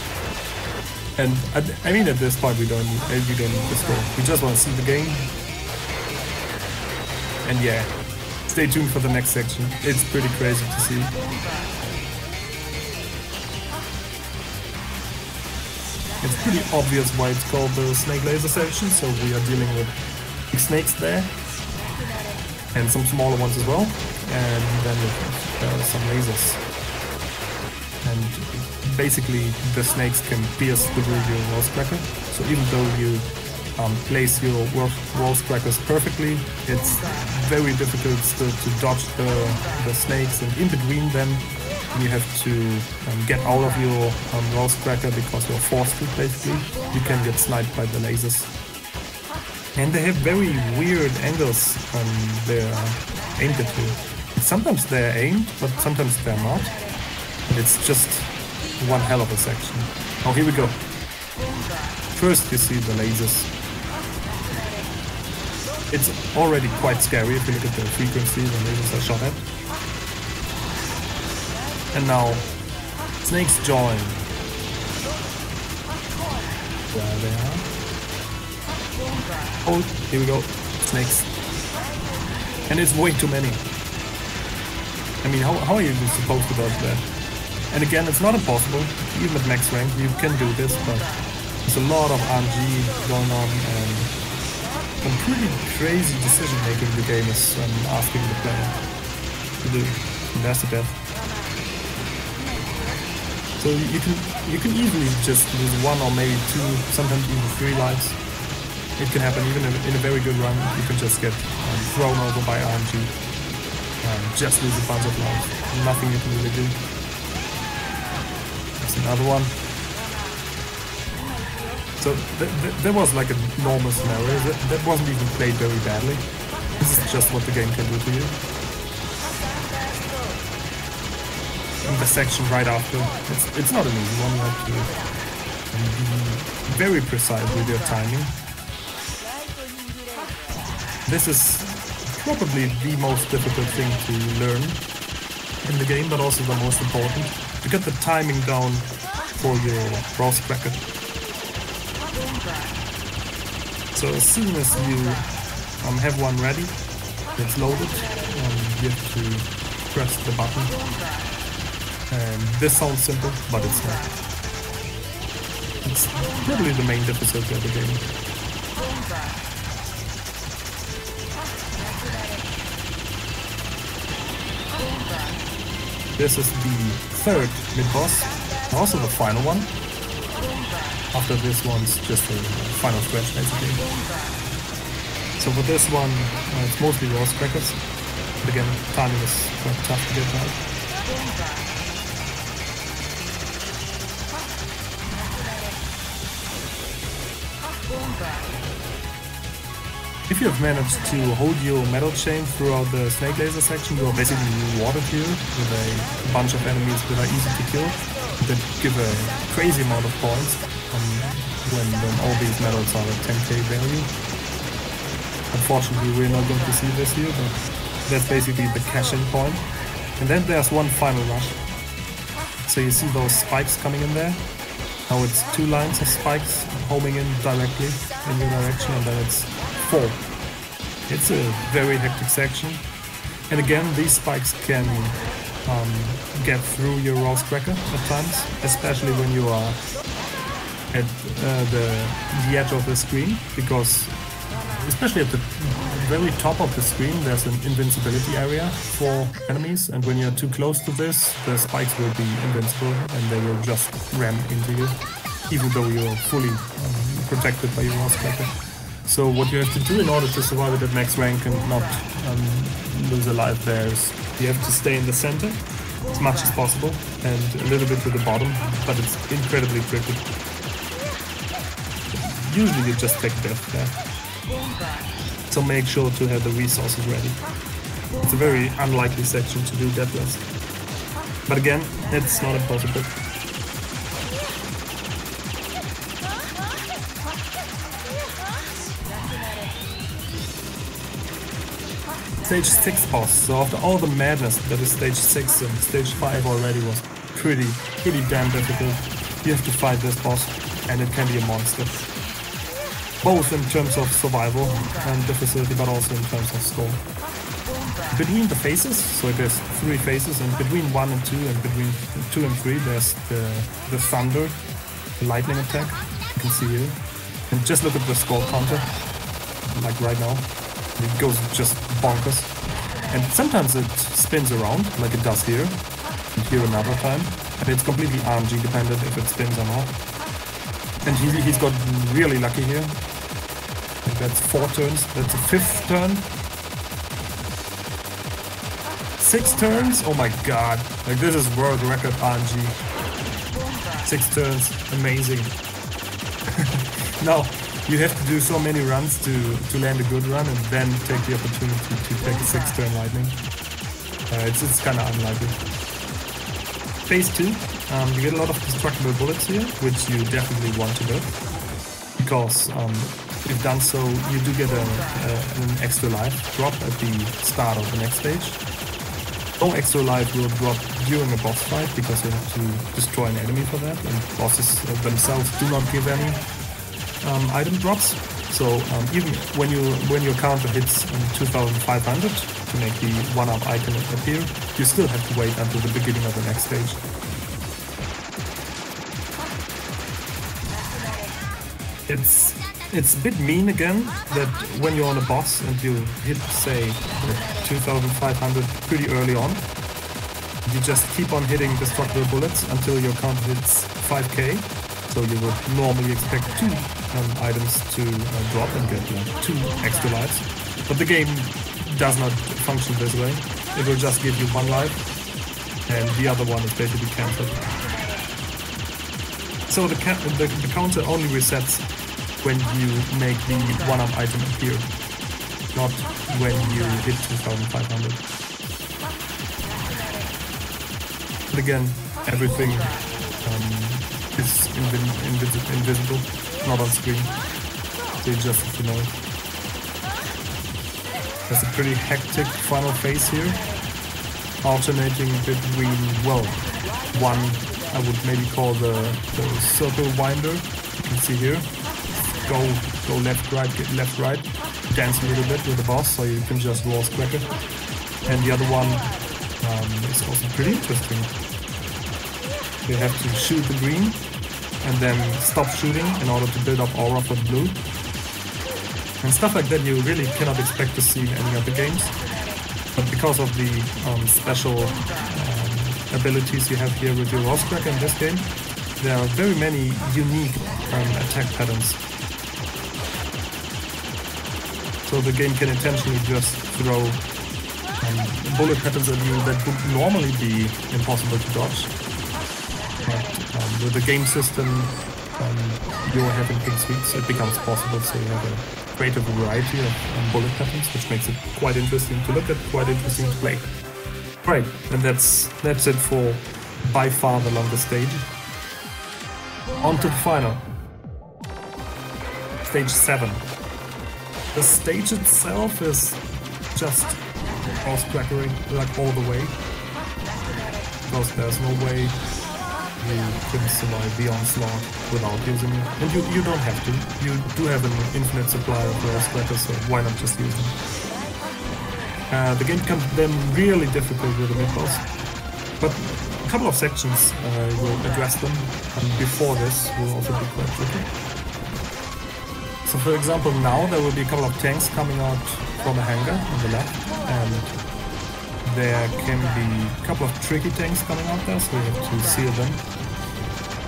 And I mean, at this point we don't need the score. We just want to see the game. And yeah, stay tuned for the next section. It's pretty crazy to see. It's pretty obvious why it's called the snake laser section. So we are dealing with big snakes there, and some smaller ones as well. And then some lasers. And basically the snakes can pierce through your rose cracker. So even though you place your rose crackers perfectly, it's very difficult still to dodge the snakes, and in between them you have to get out of your rose cracker because you're forced to, basically. You can get sniped by the lasers. And they have very weird angles they're aimed at you. Sometimes they're aimed, but sometimes they're not. And it's just one hell of a section. Oh, here we go. First you see the lasers. It's already quite scary if you look at the frequency the lasers are shot at. And now, snakes join. There they are. Oh, here we go. Snakes. And it's way too many. I mean, how are you supposed to dodge that? And again, it's not impossible. Even at max rank, you can do this, but there's a lot of RNG going on, and some pretty crazy decision making the game is asking the player to do. And that's the death. So you can easily just lose one or maybe two, sometimes even 3 lives. It can happen even in a very good run. You can just get thrown over by RNG. Just lose a bunch of lives. Nothing you can really do. There's another one. So that was like a normal scenario. That wasn't even played very badly. This is just what the game can do to you. And the section right after, it's not an easy one. You have to be very precise with your timing. This is probably the most difficult thing to learn in the game, but also the most important. To get the timing down for your rose cracker. So as soon as you have one ready, it's loaded, you have to press the button. And this sounds simple, but it's not. It's probably the main difficulty of the game. This is the third mid-boss, also the final one. After this one's just a final stretch, basically. So for this one, it's mostly rose crackers. But again, timing is quite tough to get right. If you have managed to hold your metal chain throughout the snake laser section, you are basically rewarded here with a bunch of enemies that are easy to kill, that give a crazy amount of points when all these medals are at 10k value. Unfortunately, we're not going to see this here, but that's basically the cash-in point. And then there's one final rush. So you see those spikes coming in there? Now it's 2 lines of spikes homing in directly in your direction, and then it's 4. It's a very hectic section. And again, these spikes can get through your rose cracker at times, especially when you are at the edge of the screen, because especially at the very top of the screen there's an invincibility area for enemies, and when you're too close to this, the spikes will be invincible and they will just ram into you, even though you're fully protected by your rose cracker. So what you have to do in order to survive it at max rank and not lose a life there is you have to stay in the center as much as possible and a little bit to the bottom, but it's incredibly tricky. Usually you just take death there. So make sure to have the resources ready. It's a very unlikely section to do deathless. But again, it's not impossible. Stage 6 boss. So after all the madness that is stage 6 and stage 5 already was pretty damn difficult. You have to fight this boss and it can be a monster. Both in terms of survival and difficulty, but also in terms of score. Between the phases, so there's 3 phases, and between 1 and 2 and between 2 and 3 there's the thunder, the lightning attack, you can see here. And just look at the score counter, like right now. It goes just bonkers. And sometimes it spins around, like it does here, and here another time. And it's completely RNG dependent if it spins or not. And he's got really lucky here. I think that's 4 turns, that's a 5th turn. 6 turns? Oh my god. Like this is world record RNG. 6 turns, amazing. Now, you have to do so many runs to land a good run and then take the opportunity to take a 6 turn lightning. It's kind of unlikely. Phase 2, you get a lot of destructible bullets here, which you definitely want to do. Because if done so, you do get an extra life drop at the start of the next stage. No extra life will drop during a boss fight because you have to destroy an enemy for that, and bosses themselves do not give any item drops. So even when your counter hits 2,500 to make the 1-up icon appear, you still have to wait until the beginning of the next stage. It's a bit mean again that when you're on a boss and you hit, say, 2,500 pretty early on, you just keep on hitting destructible bullets until your count hits 5k. So you would normally expect 2 items to drop and get like 2 extra lives. But the game does not function this way. It will just give you 1 life and the other one is basically cancelled. So the counter only resets when you make the 1-up item appear, not when you hit 2,500. But again, everything is invisible, not on screen, so you just have to know. There's a pretty hectic final phase here, alternating between, well, one I would maybe call the circle winder, you can see here. Go left, right, get left, right, dance a little bit with the boss, so you can just wall crack it. And the other one is also pretty interesting. You have to shoot the green and then stop shooting in order to build up aura for the blue. And stuff like that you really cannot expect to see in any other games. But because of the special abilities you have here with your wall cracker in this game, there are very many unique attack patterns. So the game can intentionally just throw bullet patterns at you that would normally be impossible to dodge. But with the game system you have in King Suites, it becomes possible, so you have a greater variety of bullet patterns, which makes it quite interesting to look at, quite interesting to play. Right, and that's it for by far the longest stage. On to the final. Stage 7. The stage itself is just house-crackering like all the way, because there's no way you can survive the onslaught without using it. And you don't have to. You do have an infinite supply of house crackers, so why not just use them? The game becomes then really difficult with the mid-boss, but a couple of sections will address them, and before this will also be quite tricky. So for example, now there will be a couple of tanks coming out from a hangar on the left, and there can be a couple of tricky tanks coming out there, so you have to seal them.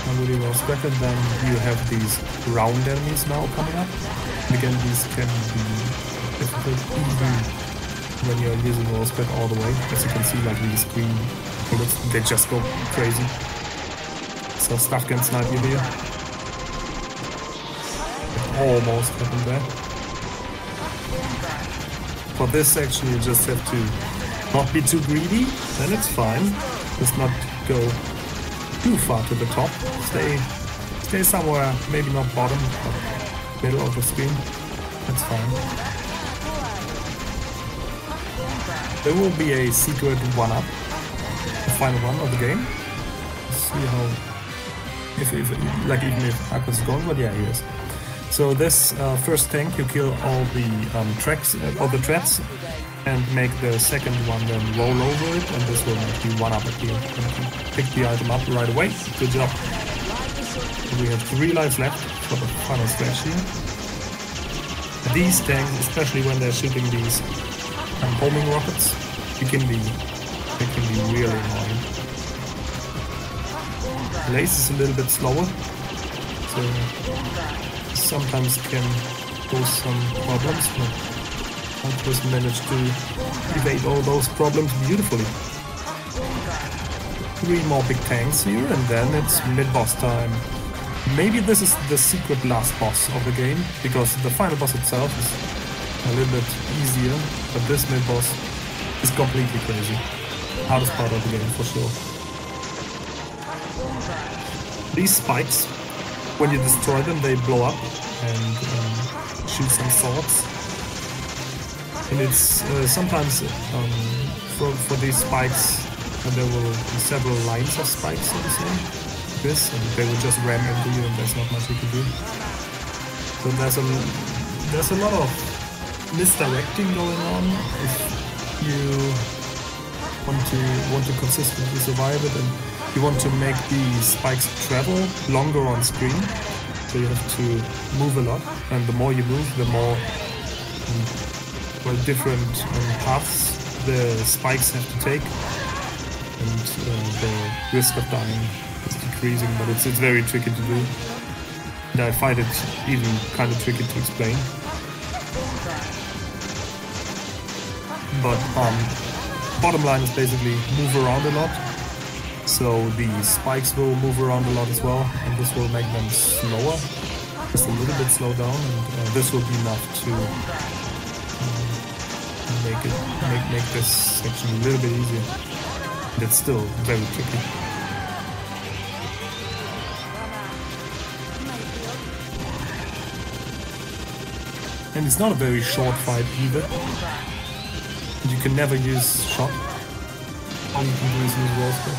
And really well spec'd. Then you have these round enemies now coming up. And again, these can be difficult even when you're using wall spec all the way. As you can see, like these green bullets, they just go crazy. So stuff can snipe you here. Almost happened there. For this section you just have to not be too greedy, then it's fine. Just not go too far to the top. Stay somewhere, maybe not bottom, but middle of the screen. That's fine. There will be a secret one-up, the final one of the game. Let's see how, like even if Aquas is gone, but yeah, he is. So this first tank, you kill all the all the threats, and make the second one then roll over it, and this will make you one-up at the end. And you pick the item up right away. Good job. We have 3 lives left for the final stage here. These tanks, especially when they're shooting these homing rockets, they can be really annoying. Lace is a little bit slower, so sometimes can cause some problems, but Aquas managed to evade all those problems beautifully. 3 more big tanks here, and then it's mid-boss time. Maybe this is the secret last boss of the game, because the final boss itself is a little bit easier, but this mid-boss is completely crazy. Hardest part of the game, for sure. These spikes, when you destroy them, they blow up and shoot some swords. And it's sometimes for these spikes, there will be several lines of spikes, so to say. This, and they will just ram into you, and there's not much you can do. So there's a lot of misdirecting going on if you want to consistently survive it, and you want to make the spikes travel longer on screen. So you have to move a lot, and the more you move, the more different paths the spikes have to take, and the risk of dying is decreasing, but it's very tricky to do. And I find it even kind of tricky to explain. But bottom line is basically move around a lot. So the spikes will move around a lot as well, and this will make them slower, just a little bit slow down, and this will be enough to make this section a little bit easier. But it's still very tricky. And it's not a very short fight either. You can never use shot. All you can do is use wall spell.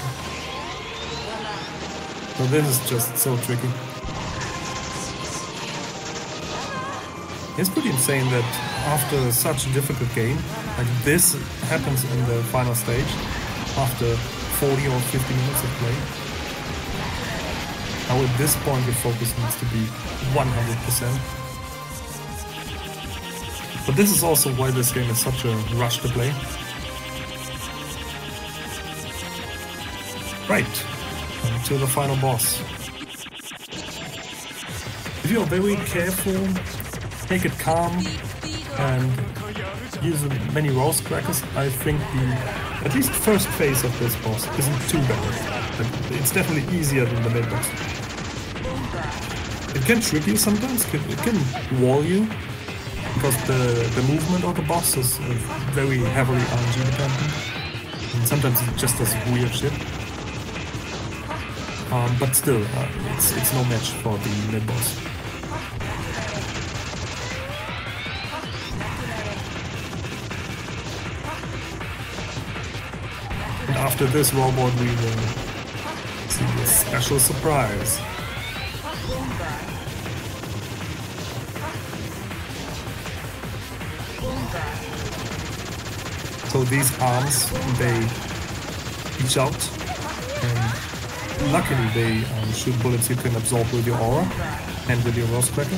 So this is just so tricky. It's pretty insane that after such a difficult game, like this happens in the final stage, after 40 or 50 minutes of play. Now at this point your focus needs to be 100%. But this is also why this game is such a rush to play. Right, to the final boss. If you're very careful, take it calm, and use many rose crackers, I think the at least first phase of this boss isn't too bad. It's definitely easier than the mid boss. It can trick you sometimes, it can wall you, because the movement of the boss is very heavily RNG dependent, and sometimes it just does weird shit. But still, it's no match for the mid boss. And after this robot, we will see a special surprise. So these arms, they reach out, and luckily they shoot bullets you can absorb with your aura and with your rose cracker.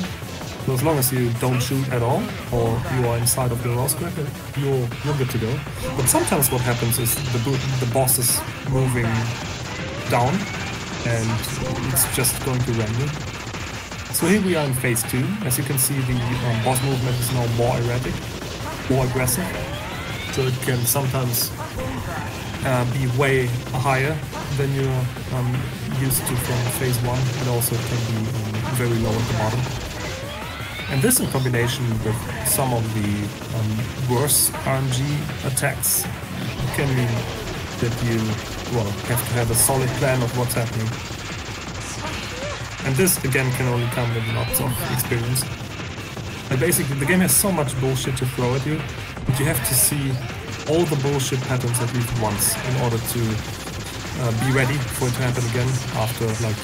So as long as you don't shoot at all, or you are inside of the rose cracker, you're good to go. But sometimes what happens is the boss is moving down, and it's just going to ram you. So here we are in phase 2. As you can see, the boss movement is now more erratic, more aggressive. So it can sometimes be way higher than you're used to from phase 1, and also it can be very low at the bottom. And this in combination with some of the worse RNG attacks can mean that you have to have a solid plan of what's happening. And this again can only come with lots of experience. And basically the game has so much bullshit to throw at you that you have to see all the bullshit patterns at least once in order to be ready for it to happen again after like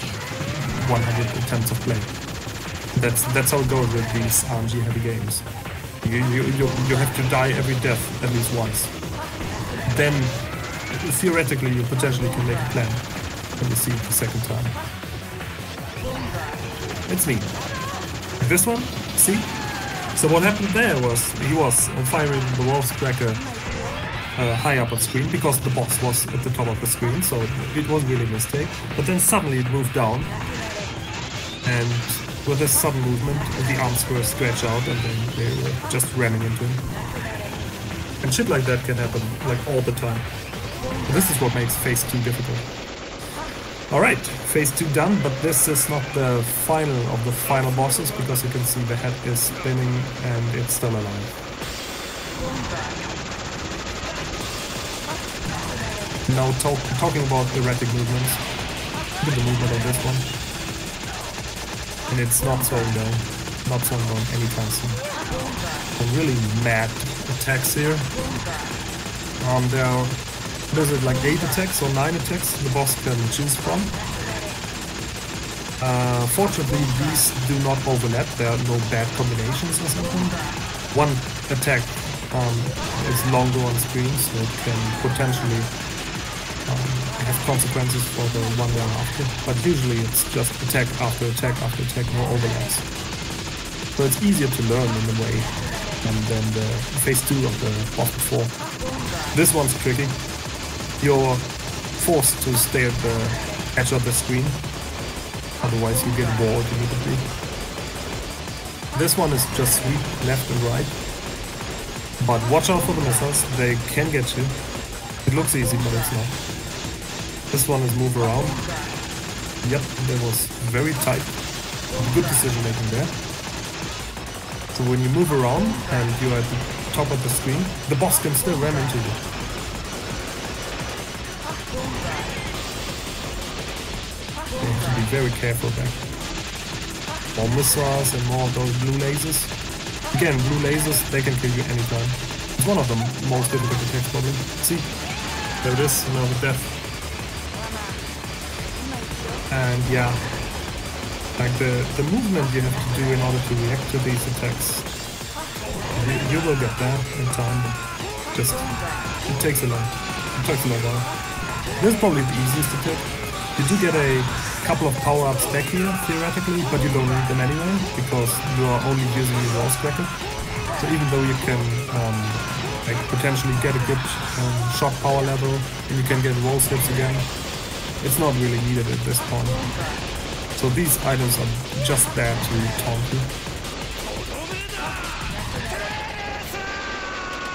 100 attempts of play. That's how it goes with these RNG heavy games. You have to die every death at least once. Then theoretically you potentially can make a plan when you see it the second time. It's me. This one, see? So what happened there was he was firing the Wolf's Cracker high up on screen because the boss was at the top of the screen, so it was really a mistake. But then suddenly it moved down, and with this sudden movement, the arms were stretched out and then they were just ramming into him. And shit like that can happen like all the time. This is what makes Phase 2 difficult. Alright, Phase 2 done, but this is not the final of the final bosses because you can see the head is spinning and it's still alive. Now talking about erratic movements, look at the movement of this one. And it's not slowing down, anytime soon. Some really mad attacks here. There are, what is it, like 8 attacks or 9 attacks the boss can choose from. Fortunately, these do not overlap, there are no bad combinations or something. One attack is longer on screen, so it can potentially have consequences for the one thereafter, but usually it's just attack after attack after attack, no overlaps. So it's easier to learn in a way than the Phase 2 of the boss before. This one's tricky. You're forced to stay at the edge of the screen, otherwise you get walled immediately. This one is just sweep left and right, but watch out for the missiles, they can get you. It looks easy, but it's not. This one is move around. Yep, that was very tight. Good decision making there. So when you move around and you're at the top of the screen, the boss can still ram into you. You have to be very careful back. More missiles and more of those blue lasers. Again, blue lasers, they can kill you anytime. It's one of the most difficult attacks probably. See? There it is, another death. And yeah, like the movement you have to do in order to react to these attacks, you will get there in time, but just, it takes a long while. This is probably the easiest attack. You do get a couple of power-ups back here, theoretically, but you don't need them anyway, because you are only using your Wolf's Cracker. So even though you can like potentially get a good shock power level, and you can get roll hits again, it's not really needed at this point. So these items are just there to taunt you.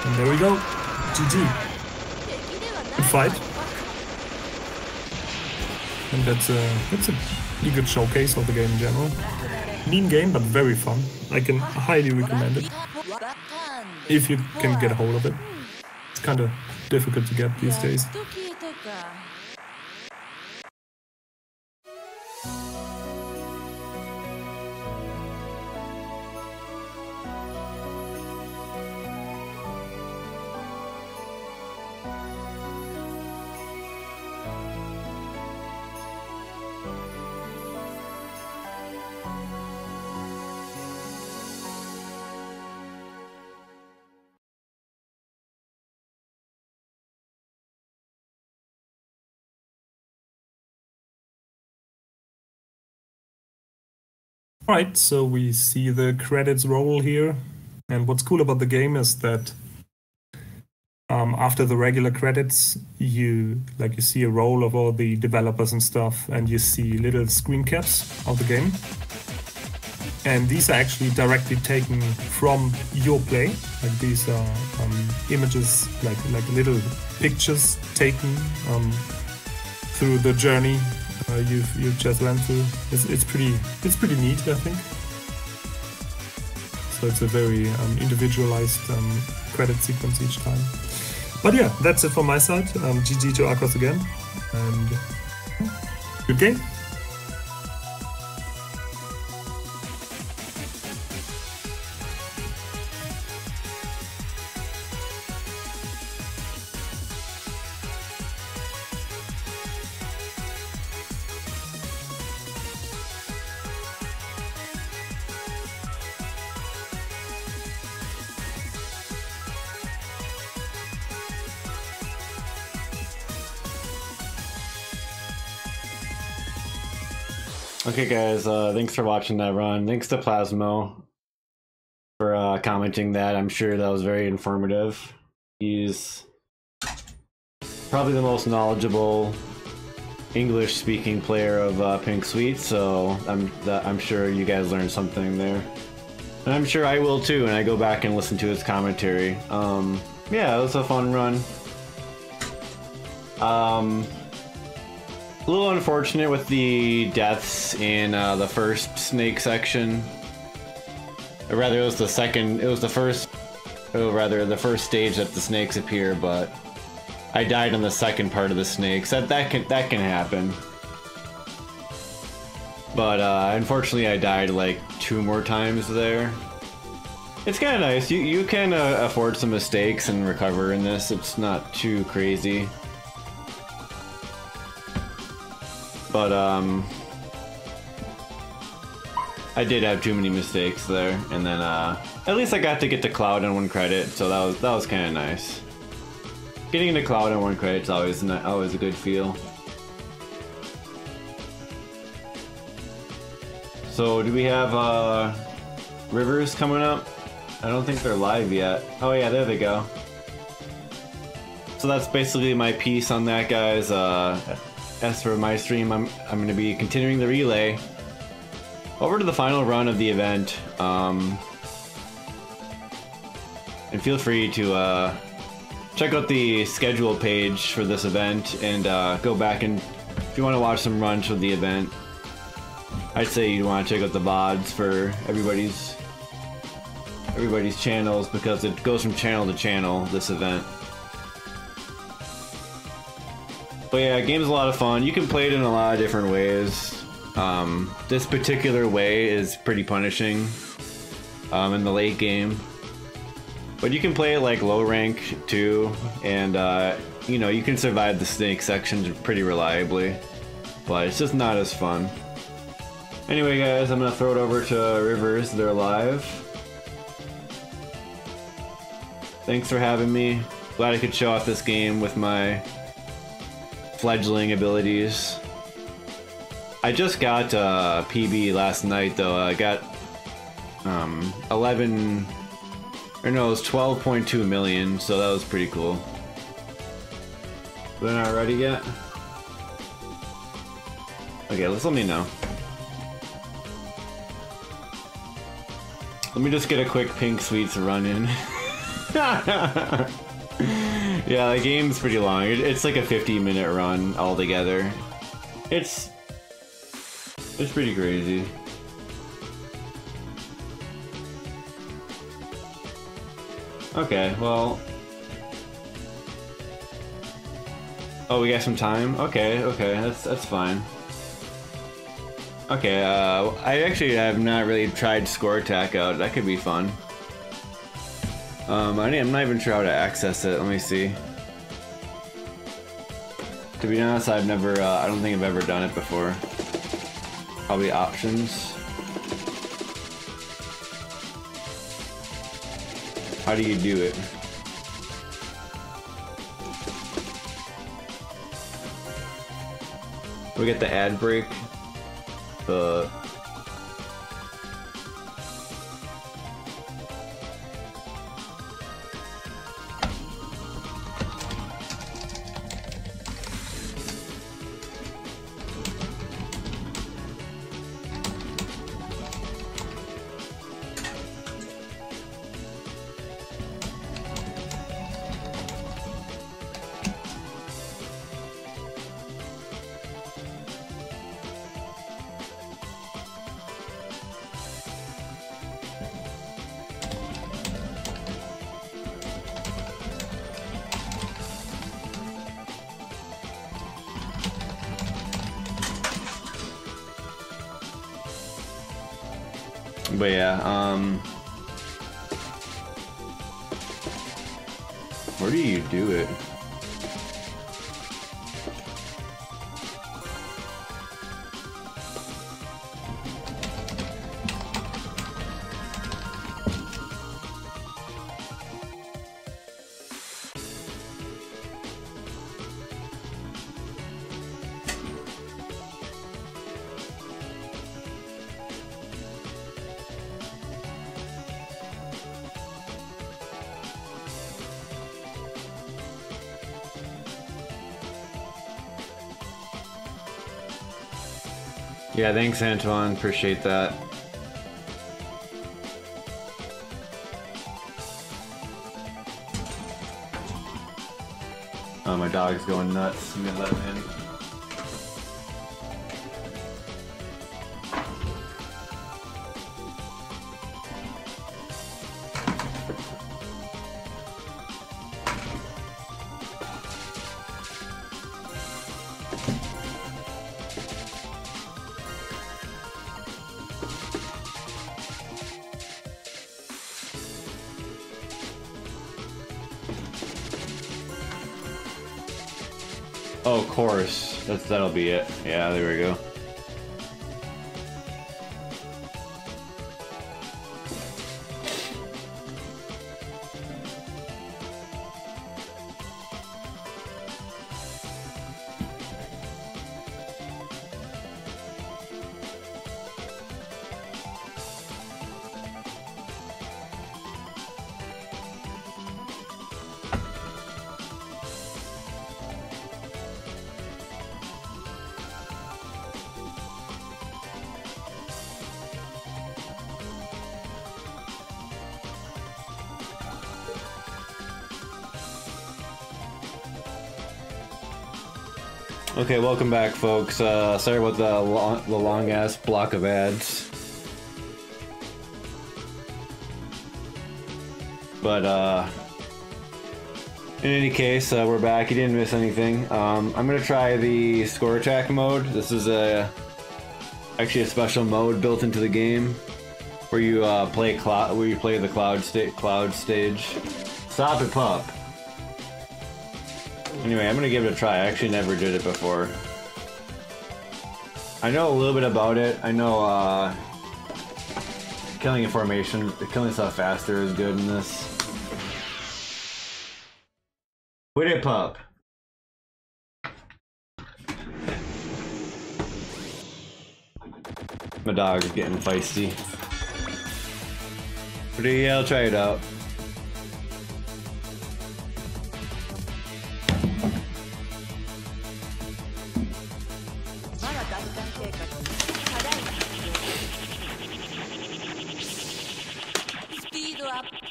And there we go. GG. Good fight. And that's a pretty good showcase of the game in general. Mean game, but very fun. I can highly recommend it. If you can get a hold of it. It's kind of difficult to get these days. Alright, so we see the credits roll here, and what's cool about the game is that after the regular credits, you see a roll of all the developers and stuff, and you see little screen caps of the game. And these are actually directly taken from your play. Like these are images, like little pictures taken through the journey you've just went through. It's pretty neat, I think. So it's a very individualized credit sequence each time. But yeah, that's it from my side. GG to Aquas again, and good game. Okay, guys, thanks for watching that run. Thanks to Plasmo for commenting that. I'm sure that was very informative. He's probably the most knowledgeable English-speaking player of Pink Suite, so I'm sure you guys learned something there. And I'm sure I will too when I go back and listen to his commentary. Yeah, it was a fun run. A little unfortunate with the deaths in the first snake section. Or rather, it was the first stage that the snakes appear, but I died on the second part of the snakes. That can happen. But unfortunately, I died like 2 more times there. It's kind of nice. You can afford some mistakes and recover in this. It's not too crazy. But I did have too many mistakes there, and then at least I got to get to Cloud on 1 credit, so that was kind of nice. Getting into Cloud on 1 credit is always a good feel. So do we have Rivers coming up? I don't think they're live yet. Oh yeah, there they go. So that's basically my piece on that, guys. As for my stream, I'm going to be continuing the relay over to the final run of the event. And feel free to check out the schedule page for this event and go back, and if you want to watch some runs for the event, I'd say you want to check out the VODs for everybody's channels, because it goes from channel to channel, this event. But yeah, game's a lot of fun. You can play it in a lot of different ways. This particular way is pretty punishing in the late game. But you can play it like low rank too, and you know, you can survive the snake sections pretty reliably. But it's just not as fun. Anyway, guys, I'm gonna throw it over to Rivers. They're live. Thanks for having me. Glad I could show off this game with my fledgling abilities. I just got PB last night though. I got 11, or no, it was 12.2 million, so that was pretty cool. They're not ready yet? Okay, let me know. Let me just get a quick Pink Suites run in. Yeah, the game's pretty long. It's like a 50-minute run altogether. It's pretty crazy. Okay, well. Oh, we got some time? Okay, that's fine. Okay, I actually have not really tried Score Attack out. That could be fun. I'm not even sure how to access it. Let me see. To be honest, I've never, I don't think I've ever done it before. Probably options. How do you do it? We get the ad break. But yeah, where do you do it? Yeah, thanks Antoine, appreciate that. Oh, my dog's going nuts. I'm gonna let him in. Oh, of course. That'll be it. Yeah, there we go. Okay, welcome back, folks. Sorry about the long ass block of ads, but in any case, we're back. You didn't miss anything. I'm gonna try the score attack mode. This is actually a special mode built into the game where you play the cloud stage. Stop it, pup. Anyway, I'm gonna give it a try. I actually never did it before. I know a little bit about it. I know killing a formation, killing stuff faster is good in this. Quit it, pup. My dog's getting feisty. But yeah, I'll try it out.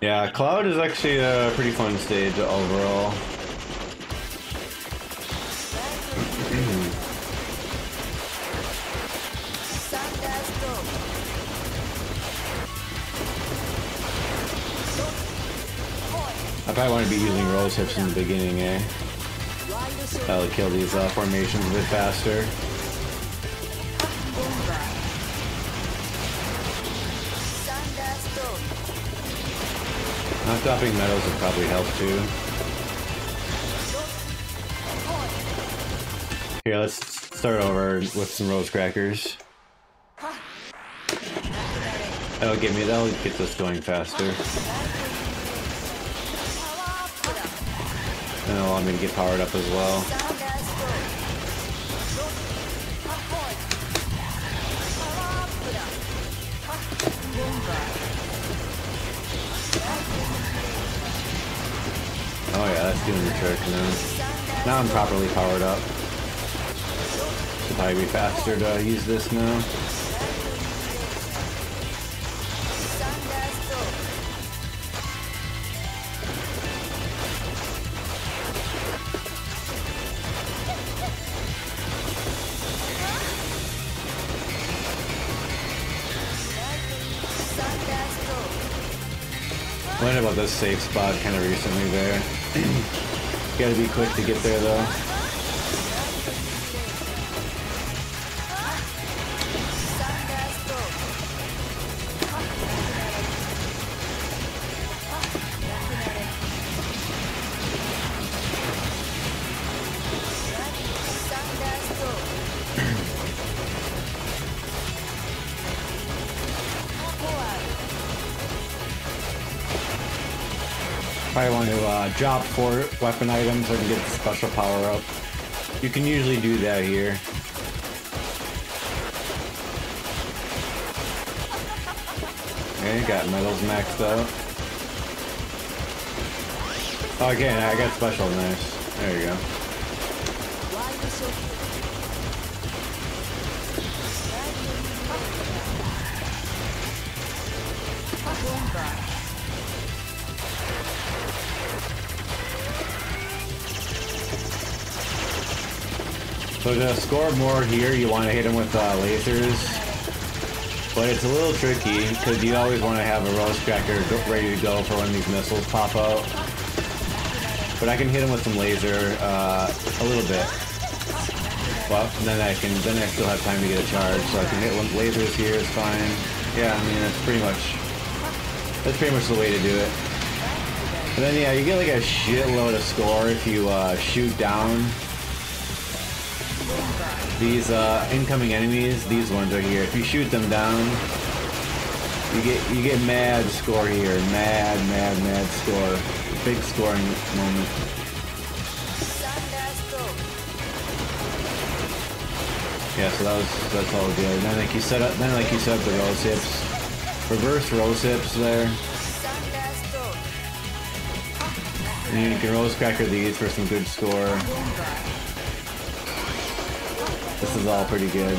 Yeah, Cloud is actually a pretty fun stage overall. I probably want to be using rose hips in the beginning, eh? That'll kill these formations a bit faster. Not dropping metals would probably help too. Here, let's start over with some rose crackers. That'll get this going faster. And it'll allow me to get powered up as well. Oh yeah, that's doing the trick now. Now I'm properly powered up. Should probably be faster to use this now. I learned about this safe spot kind of recently there. Gotta be quick to get there though. Probably want to drop 4 weapon items so I can get the special power up. You can usually do that here. Okay, got medals maxed out. Oh, again, I got special, nice. There you go. So to score more here, you want to hit him with lasers, but it's a little tricky because you always want to have a rose cracker ready to go for when these missiles pop out. But I can hit him with some laser a little bit. Well, then I still have time to get a charge, so I can hit lasers here. It's fine. Yeah, I mean that's pretty much the way to do it. And then yeah, you get like a shitload of score if you shoot down these incoming enemies. These ones are here. If you shoot them down, you get mad score here. Mad score. Big scoring moment. Yeah, so that's all good. And then like you set up the rose hips, reverse rose hips there. And you can rose cracker these for some good score. This is all pretty good.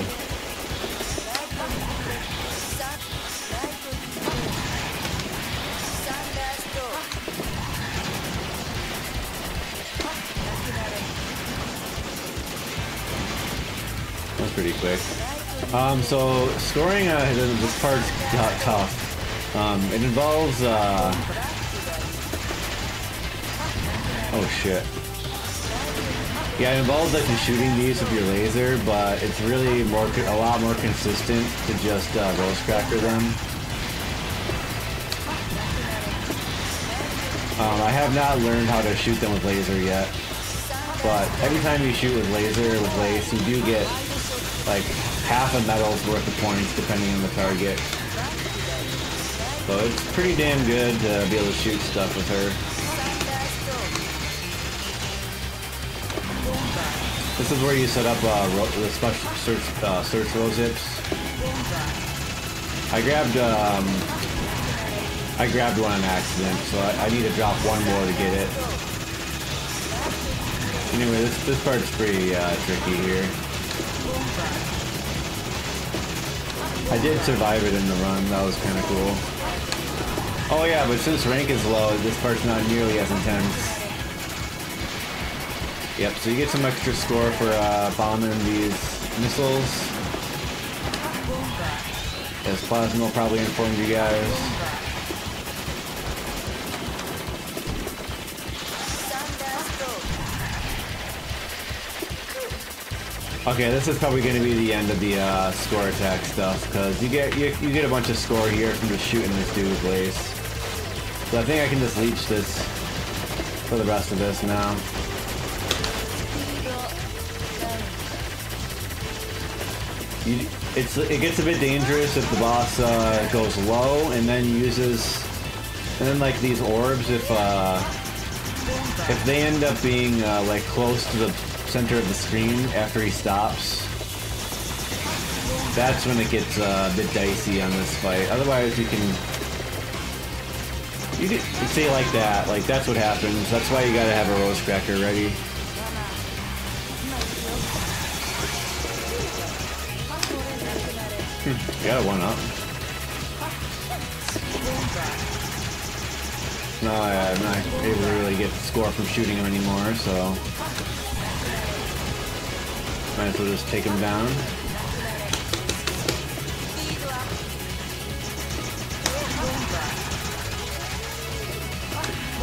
That's pretty quick. So scoring this part's tough. It involves oh shit. Yeah, it involves like shooting these with your laser, but it's really a lot more consistent to just rose cracker them. I have not learned how to shoot them with laser yet, but every time you shoot with laser with lace, you do get like half a medal's worth of points depending on the target. So it's pretty damn good to be able to shoot stuff with her. This is where you set up the special search rose hips. I grabbed one on accident, so I need to drop one more to get it. Anyway, this part's pretty tricky here. I did survive it in the run. That was kind of cool. Oh yeah, but since rank is low, this part's not nearly as intense. Yep, so you get some extra score for bombing these missiles. As Plasma will probably inform you guys. Okay, this is probably going to be the end of the score attack stuff, because you get a bunch of score here from just shooting this dude with lace. So I think I can just leech this for the rest of this now. It gets a bit dangerous if the boss goes low and then like these orbs, if they end up being like close to the center of the screen after he stops, that's when it gets a bit dicey on this fight. Otherwise you can say like that, like that's what happens. That's why you gotta have a rose cracker ready. Got a one up. No, I'm not able to really get the score from shooting him anymore, so might as well just take him down.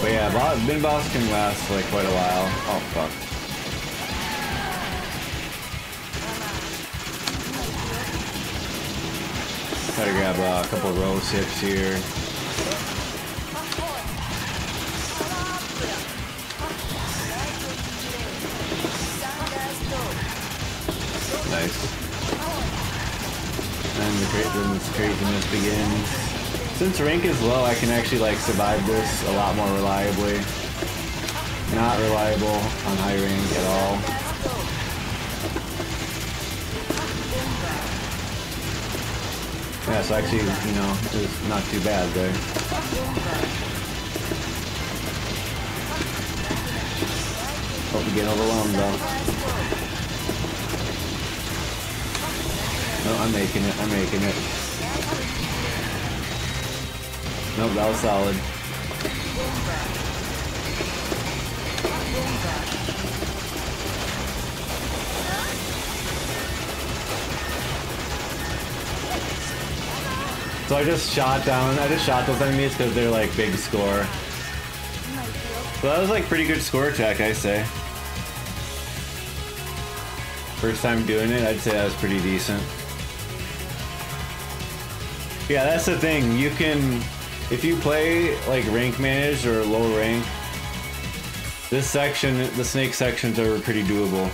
But yeah, bin boss can last like quite a while. Oh fuck. Try to grab a couple of rose hips here. Nice. And then this craziness begins. Since rank is low, I can actually like survive this a lot more reliably. Not reliable on high rank at all. Yeah, so actually, you know, it's not too bad there. Hope you get overwhelmed though. No, I'm making it. Nope, that was solid. So I just shot those enemies because they're like big score. So that was like pretty good score attack, I say. First time doing it, I'd say that was pretty decent. Yeah, that's the thing. You can, if you play like rank managed or low rank, this section, the snake sections are pretty doable.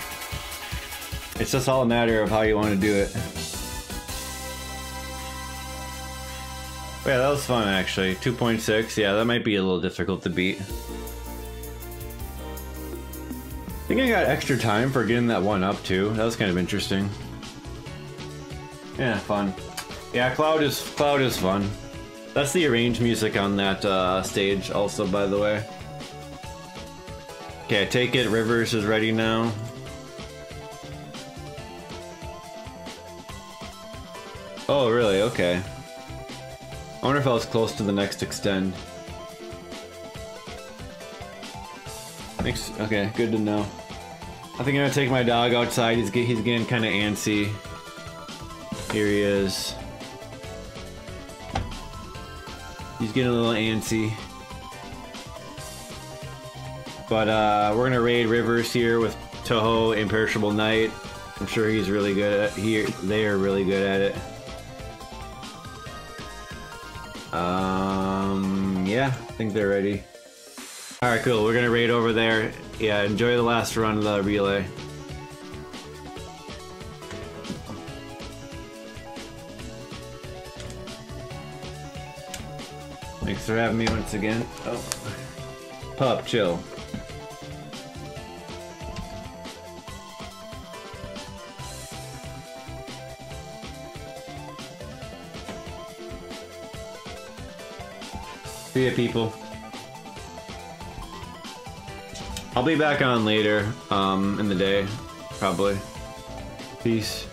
It's just all a matter of how you want to do it. Yeah, that was fun actually. 2.6, yeah, that might be a little difficult to beat. I think I got extra time for getting that one up too. That was kind of interesting. Yeah, fun. Yeah, Cloud is fun. That's the arranged music on that stage also, by the way. Okay, I take it Rivers is ready now. Oh, really? Okay. I wonder if I was close to the next extend. Okay, good to know. I think I'm gonna take my dog outside. He's getting kind of antsy. Here he is. He's getting a little antsy. But we're gonna raid Rivers here with Toho Imperishable Knight. I'm sure he's really good at they are really good at it. Yeah, I think they're ready. Alright, cool. We're gonna raid over there. Yeah, enjoy the last run of the relay. Thanks for having me once again. Oh. Pup, chill. See ya, people. I'll be back on later, in the day, probably. Peace.